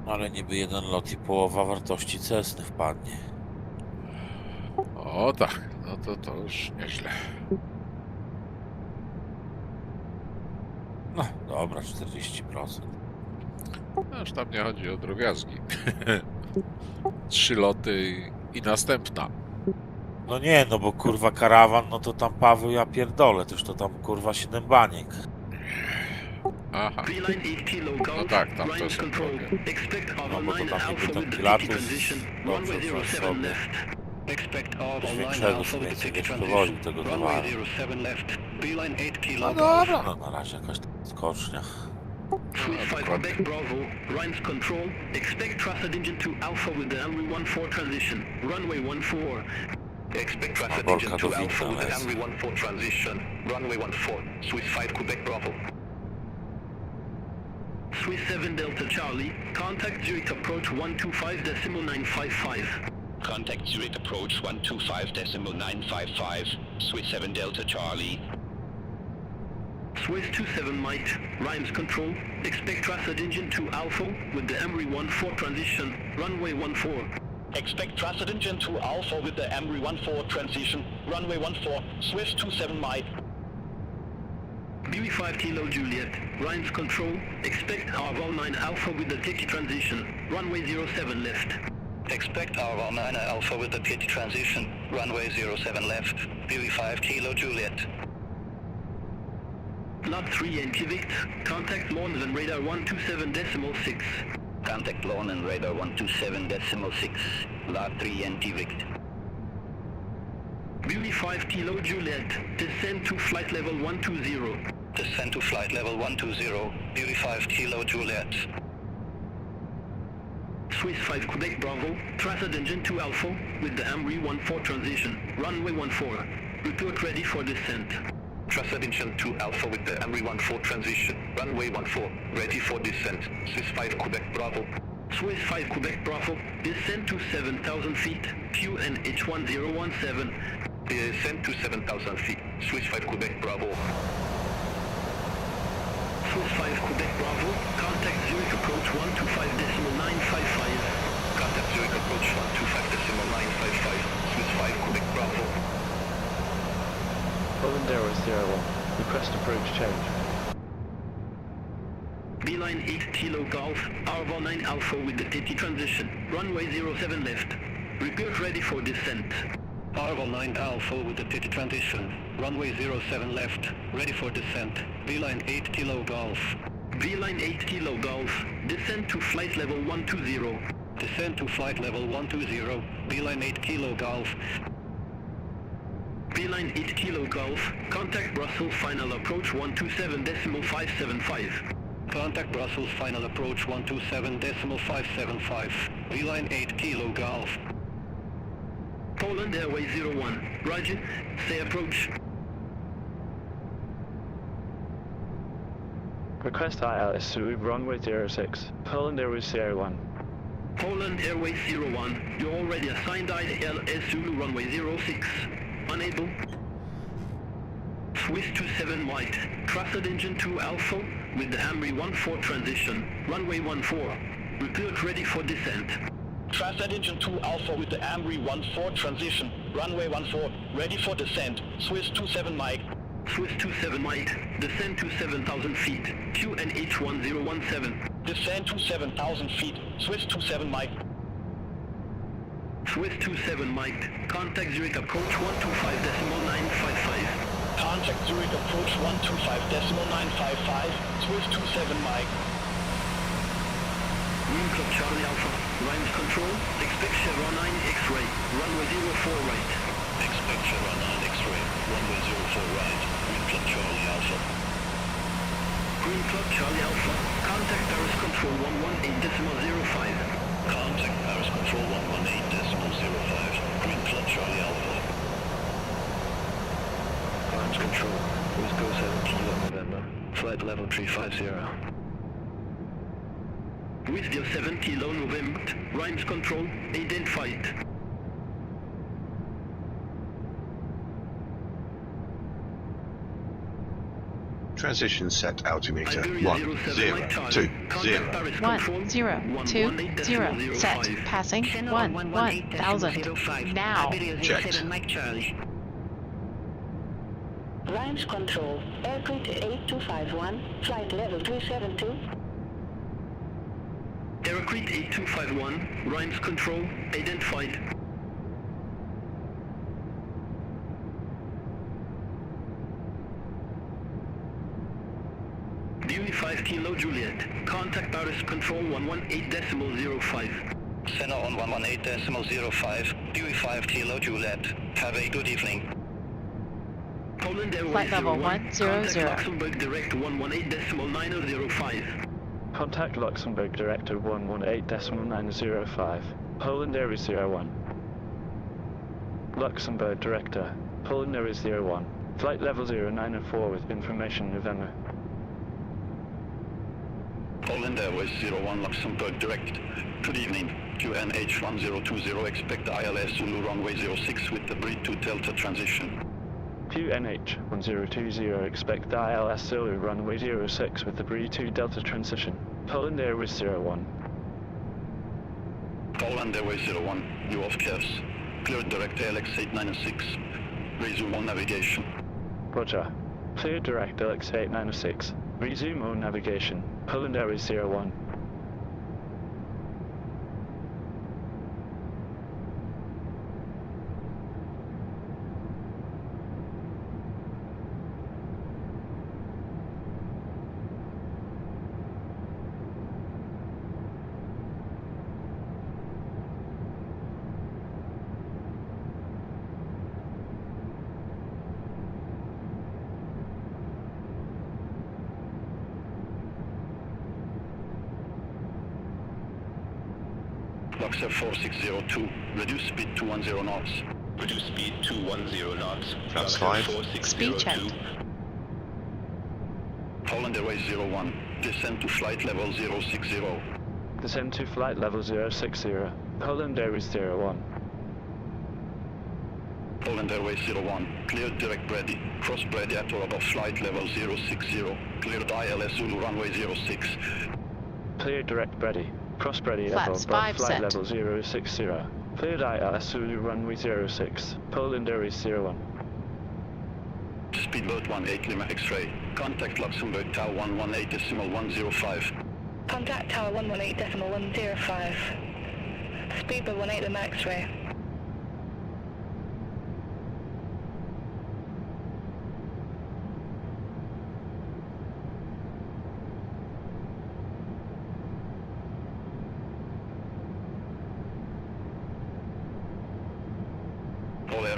N: Ale niby jeden lot i połowa wartości Cessny wpadnie.
K: O tak, no to już nieźle.
N: No dobra, 40%.
K: No już tam nie chodzi o drobiazgi. 3 loty i następna.
N: No nie, no bo kurwa karawan, no to tam Paweł, ja pierdolę, to już to tam kurwa 7 baniek.
K: Aha. No tak, tam to są drogie.
N: No bo to tam niby ten Pilatus dobrze wziął sobie. Już większego sobie nie przewoził tego towaru. No dobra, no na razie jakaś skocznia.
E: Swiss 5 Quebec Bravo, Rhines Control, expect trusted engine to Alpha with the Emry 14 transition, runway 14. Expect trusted engine to Alpha with the Emry 14 transition, runway 14, Swiss 5 Quebec Bravo. Swiss 7 Delta Charlie, contact Zurich approach 125.955.
H: Contact Zurich approach 125.955, Swiss 7 Delta Charlie.
E: Swiss 27 Mike, Rhines Control, expect trusted engine to Alpha with the Emry 14 transition, runway 14.
Q: Expect trusted engine to Alpha with the Emry 14 transition, runway 14, Swiss 27 Mike.
E: BB5 Kilo Juliet, Rhines Control, expect RVAL 9 Alpha with the TT transition, runway 07 left.
H: Expect RVAL 9 Alpha with the TT transition, runway 07 left, BB5 Kilo Juliet.
E: Lot 3 NT-Vict, contact Lawns and radar 127.6.
H: Contact Lawn and radar 127.6, Lot 3 NT-Vict.
E: Beauty 5 Kilo Juliet, descend to flight level 120.
H: Descend to flight level 120, Beauty 5 Kilo Juliet.
E: Swiss 5 Quebec Bravo, trusted engine to Alpha with the Emry 14 transition, runway 14. Report ready for descent.
H: Trusted engine to Alpha with the Emry 14 transition, runway 14, ready for descent, Swiss 5 Quebec Bravo.
E: Swiss 5 Quebec Bravo, descend to 7,000 feet, QNH1017.
H: Descend to 7,000 feet, Swiss 5 Quebec Bravo.
E: Swiss 5 Quebec Bravo, contact Zurich approach 125.955.
H: Contact Zurich approach 125.955, Swiss 5 Quebec Bravo.
D: Polandairways 01, request approach change.
E: Beeline 8 Kilo Golf, RVAL 9 Alpha with the TT transition, runway 07 left. Report ready for descent. RVAL 9 Alpha with the TT transition, runway 07 left, ready for descent. Beeline 8 Kilo Golf. Beeline 8 Kilo Golf, descend to flight level 120. Descend to flight level 120, beeline 8 kilo Golf. Beeline 8 kilo Golf, contact Brussels final approach 127.575. Contact Brussels final approach 127.575. Beeline 8 kilo Golf. Polandairways 01, roger, say approach.
D: Request ILS to runway 06, Polandairways 01.
E: Polandairways 01, you're already assigned ILS Zulu runway 06. Unable. Swiss 27 white, trusted engine 2 Alpha with the Hamry 14 transition, runway 14. Report ready for descent.
Q: Trusted engine 2 Alpha with the Hamry 14 transition, runway 14, ready for descent. Swiss 27 Mike.
E: Swiss 27 Mike, descend to 7,000 feet, QNH 1017.
Q: Descend to 7,000 feet, Swiss 27 Mike.
E: Swiss 27 Mike, contact Zurich approach 125.955.
Q: Contact Zurich approach 125.955, Swiss 27 Mike.
E: Wind Club Charlie Alpha, Rhymes control, expect Chevron 9 X-ray, runway 04 right.
H: Expect Chevron 9 X-ray, runway 04 right, Wind Club Charlie Alpha.
E: Green Club Charlie Alpha, contact Paris control 118.05.
H: Contact Paris control 118.05, Green Club Charlie Alpha.
P: Arms control, Wisco 7 Kilo November, flight level 350.
E: Wisco 7 Kilo November, Rhymes control, identified.
B: Transition set altimeter
E: Iberia
B: 1 0 2 0.
C: 1020 set passing 11000 now.
B: Checked.
O: Rhymes control, aircraft 8251, flight level 372.
E: Aircraft 8251, Rhymes control, identified. Dewey 5 Kilo Juliet, contact Paris control 118.05.
H: Center on 118.05, Dewey 5 Kilo Juliet. Have a good evening.
E: Polandairways
C: Flight level
E: 01,
C: 100.
E: contact Luxembourg Direct 118.905.
D: Contact Luxembourg Director 118.905, Polandairways 01. Luxembourg Director, Polandairways 01, flight level 094 with information November.
H: Polandairways 01 Luxembourg Direct. Good evening. QNH 1020, expect ILS Zulu runway 06 with the breed to Delta transition.
D: QNH 1020, expect ILS Zulu runway 06 with the breed to Delta transition. Polandairways 01.
H: Polandairways 01, you off course. Cleared direct ELLX 896. Resume on navigation.
D: Roger. Clear direct LX 896. Resume on navigation. Polandairways 01.
H: Luxor 4602, reduce speed 210 knots. Reduce speed 210 knots.
B: Flaps 5.
C: Speed check.
H: Polandairways 01, descend to flight level 060.
D: Descend to flight level 060. Polandairways 01.
H: Polandairways 01, cleared direct ready. Cross ready at or above flight level 060. Cleared ILS Zulu runway 06.
D: Clear direct ready. Cross ready
C: Flaps
D: above
C: 5
D: flight
C: set.
D: level 060. Cleared ILS Zulu runway 06. Polandairways 01.
H: Speedboat 18 Lima X-ray. Contact Luxembourg Tower 118.105.
L: Contact Tower 118.105. Speedboat 18 Lima X-ray.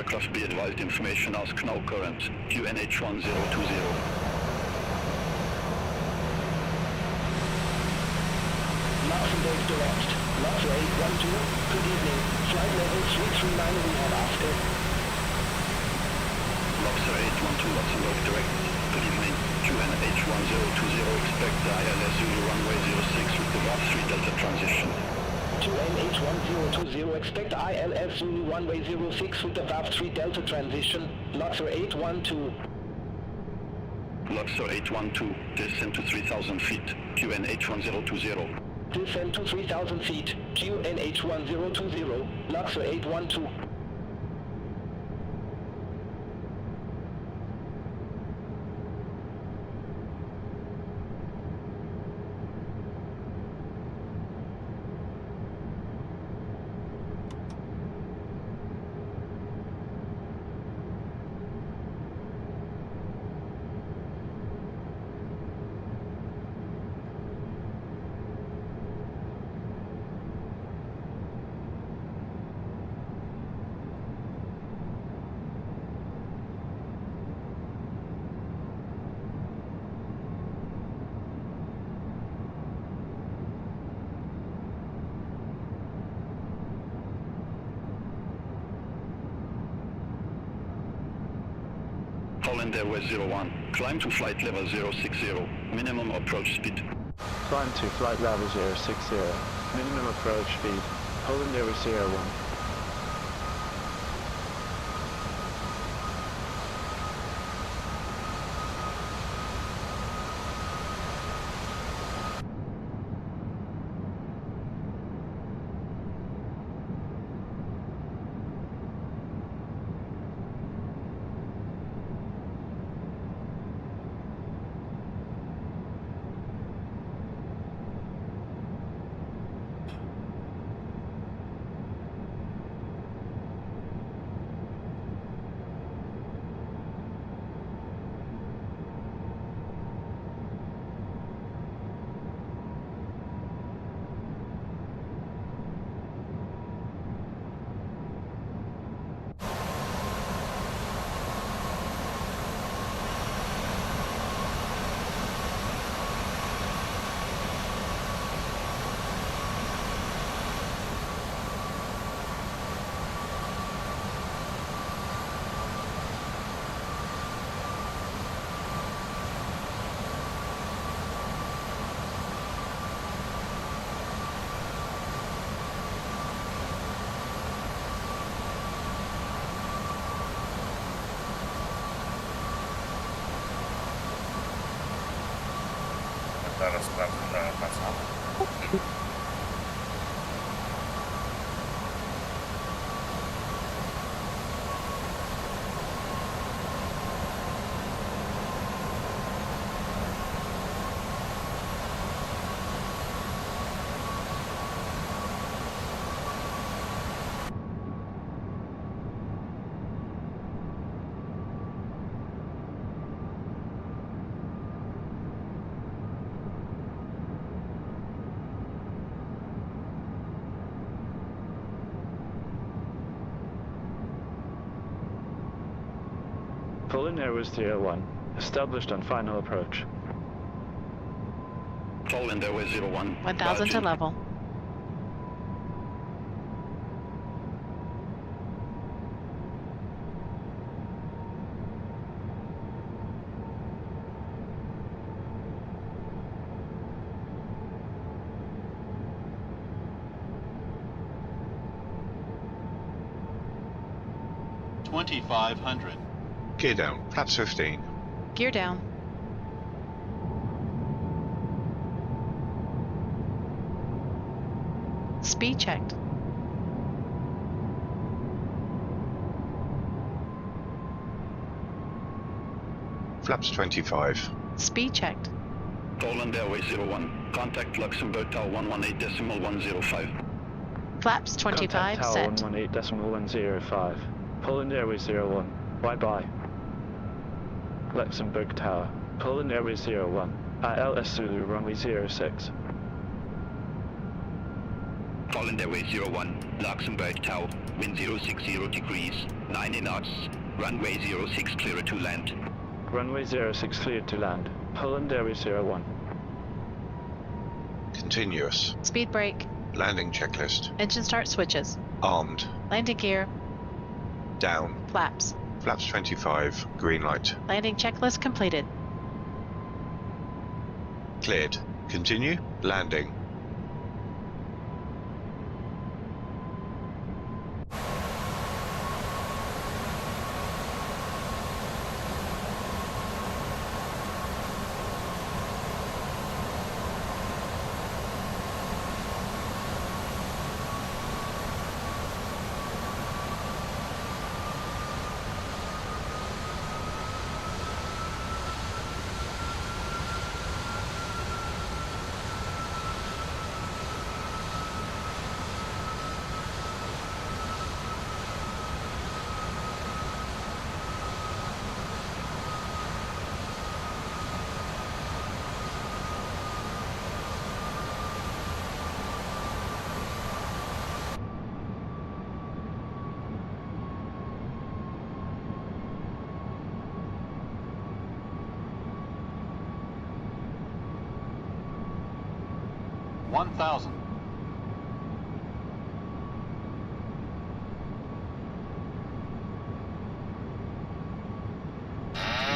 E: aircraft be advised information ask now current, QNH1020.
Q: Luxembourg direct. Luxor 812, good evening. Flight level 339 we have after.
E: Luxor 812 Luxembourg direct, good evening. QNH1020, expect ILS Zulu runway 06 with the VAF 3 Delta transition.
Q: QNH1020, expect ILS Zulu runway 06 with the VAF 3 Delta transition. Luxor 812.
E: Luxor 812, descend to 3,000 feet, QNH1020.
Q: Descend to 3,000 feet, QNH1020, Luxor 812.
E: Polandairways 01, climb to flight level 060, minimum approach speed.
D: Climb to flight level 060, minimum approach speed, Polandairways 01.
N: Zaraz sprawdzę, że pasa.
D: Polandairways 01, established on final approach.
E: Polandairways 01,
C: 1000 to level.
B: $2,500. Gear down, flaps 15.
C: Gear down. Speed checked.
B: Flaps 25.
C: Speed checked.
E: Polandairways 01, contact Luxembourg Tower 118.105.
C: Flaps 25
D: Contact Tower
C: set.
D: 118.105. Polandairways 01, bye-bye. Lexembourg Tower, Polandairways 01, ILS Zulu runway 06.
E: Polandairways 01, Luxembourg Tower, wind 060 degrees, 90 knots, runway 06 clear to land.
D: Runway 06 cleared to land. Polandairways 01.
B: Continuous.
C: Speed brake.
B: Landing checklist.
C: Engine start switches.
B: Armed.
C: Landing gear.
B: Down.
C: Flaps.
B: Flaps 25. Green light.
C: Landing checklist completed.
B: Cleared. Continue. Landing.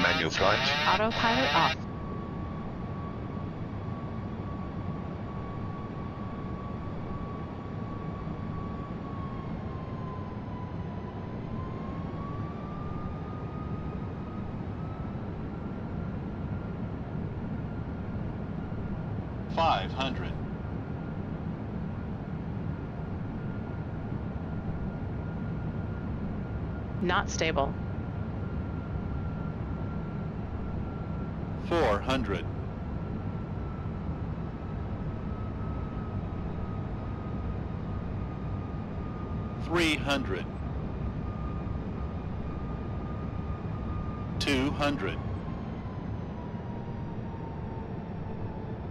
B: Manual flight.
C: Autopilot off. Not stable.
R: 400. 300. 200.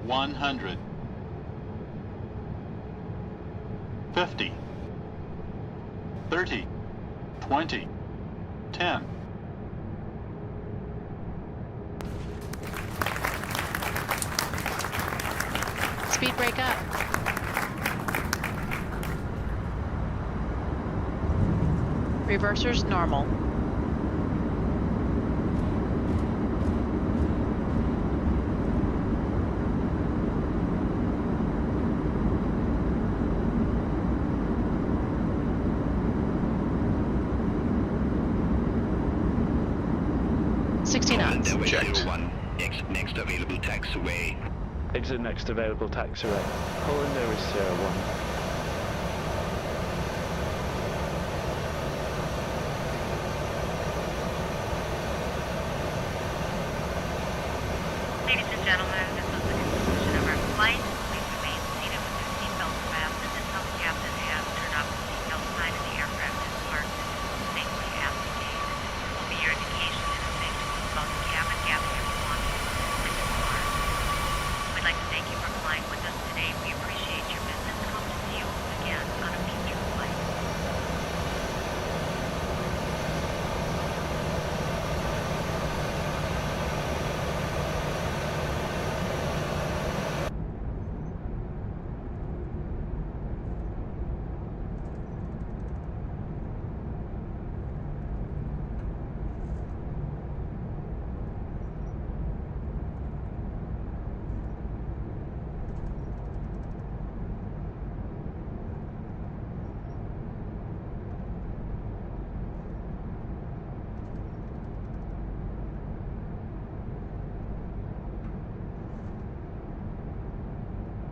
R: 100. 50. 30. 20. 10.
C: Speed brake up. Reversers normal.
B: Checked.
E: Next available taxiway.
D: Exit next available taxiway. Polandairways 01.
M: Ladies and gentlemen, this is the conclusion of our flight. Please remain seated with your seatbelts fastened until the captain has turned off the seatbelt sign and the aircraft is parked safely at the gate. This will be your indication it is safe to move about the cabin, gather your belongings, and depart. We'd like to thank you for flying with us today. We appreciate your business and hope to see you again on a future flight.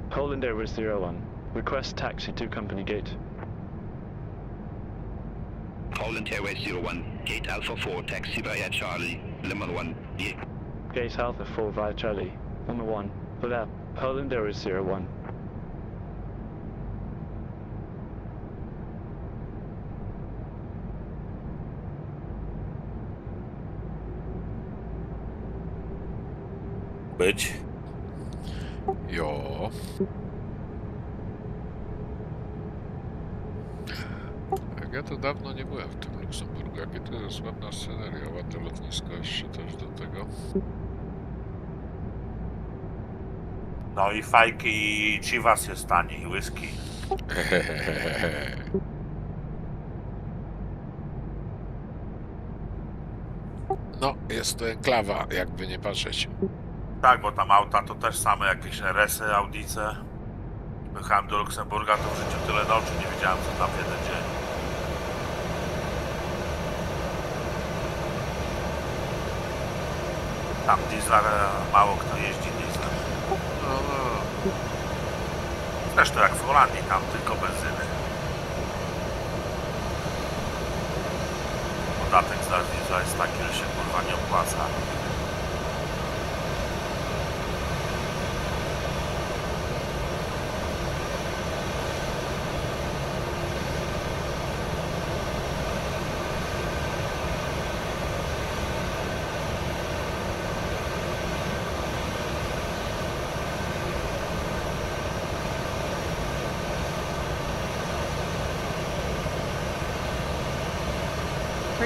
D: Polandairways 01. Request taxi to company gate.
E: Polandairways 01, gate Alpha 4, taxi via Charlie, Lima 1, yeah.
D: Gate Alpha 4 via Charlie. Number 1. Pull up. Polandairways 01.
N: Być.
K: Jo. Ja tu dawno nie byłem w tym Luksemburgu. Jakie tu jest ładna sceneria, ładne lotnisko jeszcze też do tego.
N: No i fajki i chivas jest tani, i whisky.
K: No, jest to enklawa, jakby nie patrzeć.
N: Tak, bo tam auta to też same jakieś RS-y, Audice. Jechałem do Luksemburga, to w życiu tyle nocy nie wiedziałem, co tam w jeden dzień. Tam diesla, mało kto jeździ dieslem.
K: No.
N: Zresztą jak w Holandii, tam tylko benzyny. Podatek za diesla jest taki, że się kurwa nie opłaca.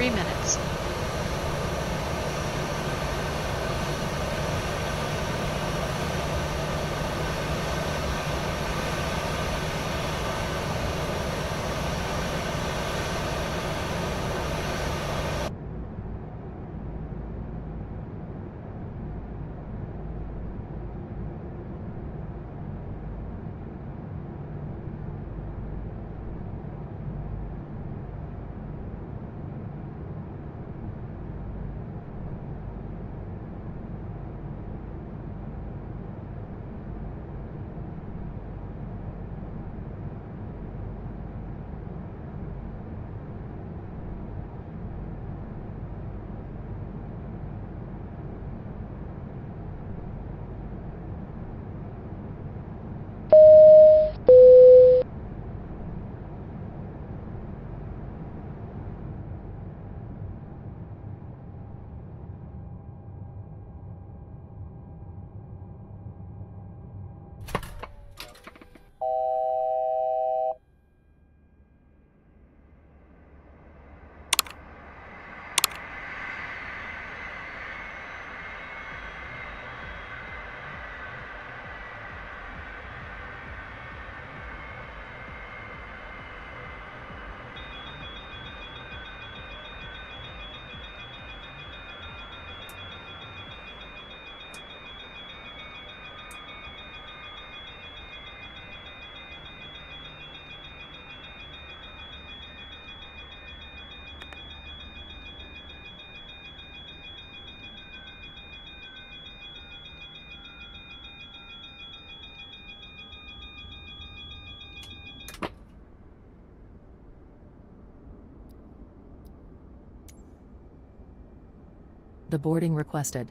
C: Minutes.
S: The boarding requested.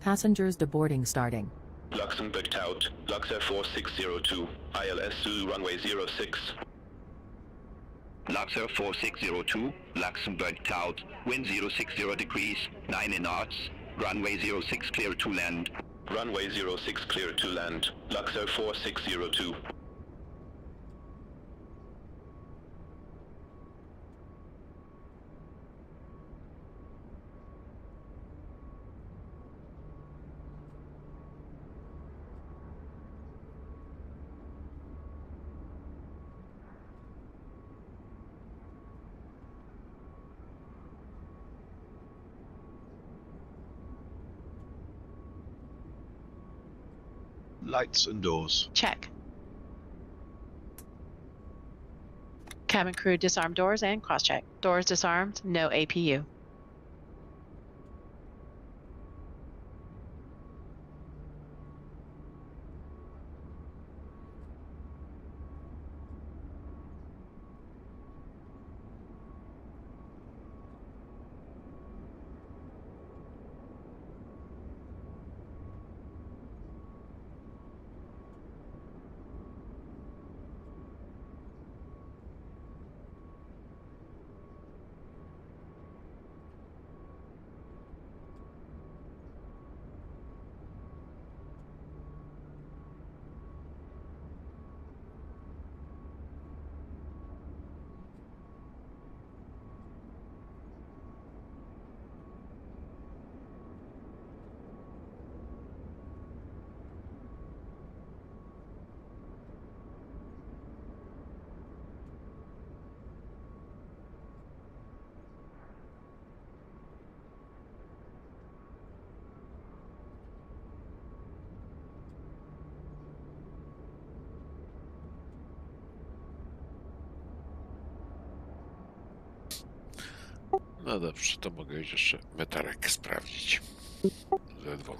S: Passengers deboarding starting.
E: Luxembourg Tout, Luxair 4602, ILS Zulu runway 06. Luxair 4602, Luxembourg Tout, wind 060 degrees, 9 knots, runway 06 clear to land. Runway 06 clear to land, Luxair 4602.
B: Lights and doors.
C: Check. Cabin crew disarm doors and cross-check. Doors disarmed, no APU.
K: No dobrze, to mogę już jeszcze metarek sprawdzić. Ledwo.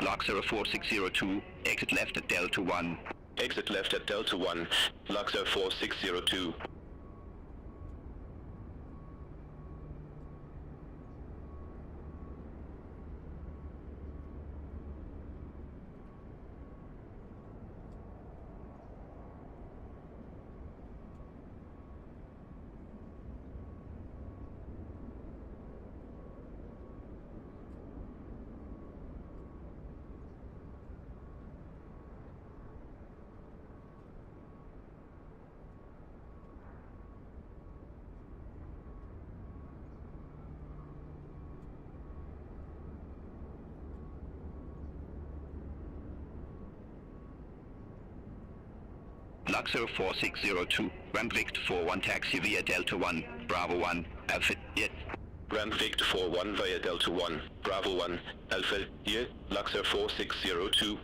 E: Lock 04602, exit left at Delta 1. Exit left at Delta 1, Lock 04602. Lock 04602, ramp Victor 41 taxi via Delta 1, Bravo 1, Alpha, yet. Ramp Victor 41 via Delta 1, Bravo 1, Alpha, here, Lock 04602.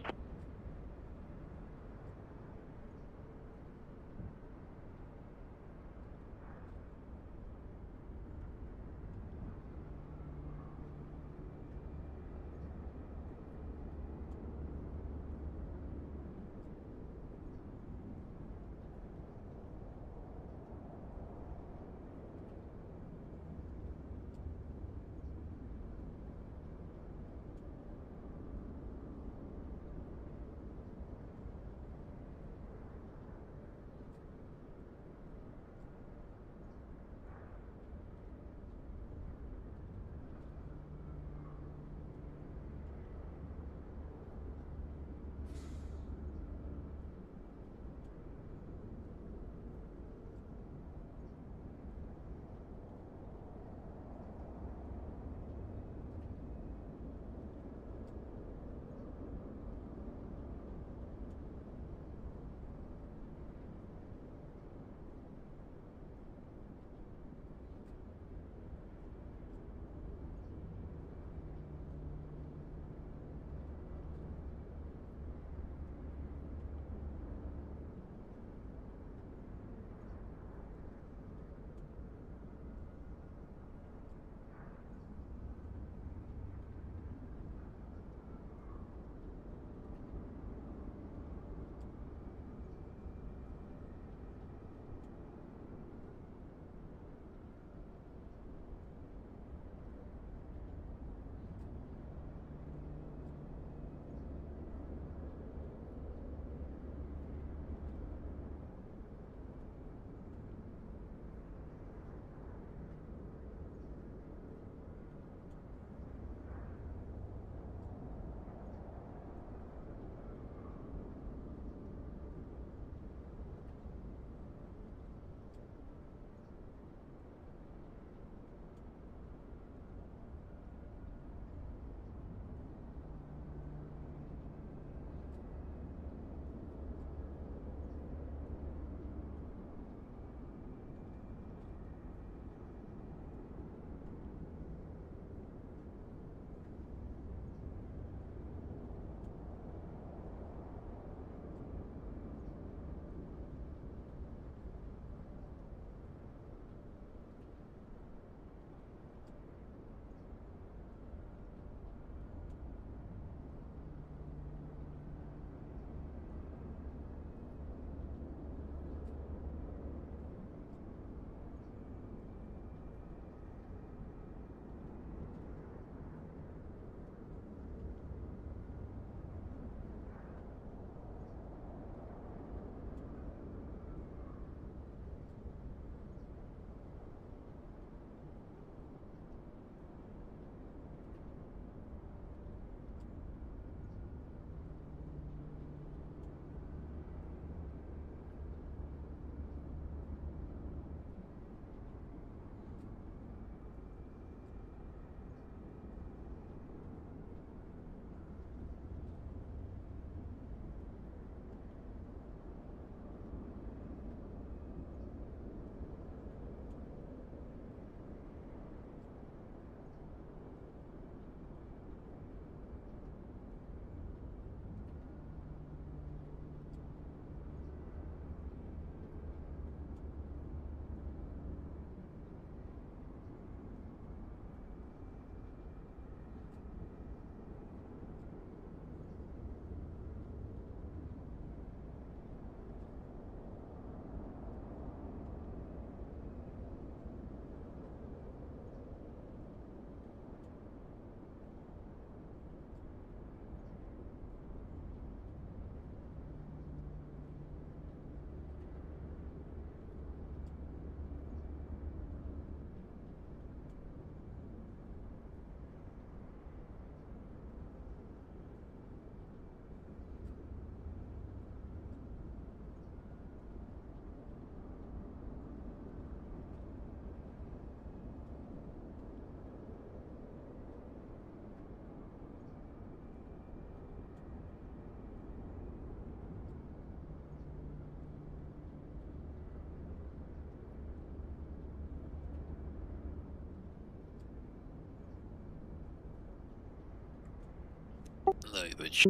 T: No i być.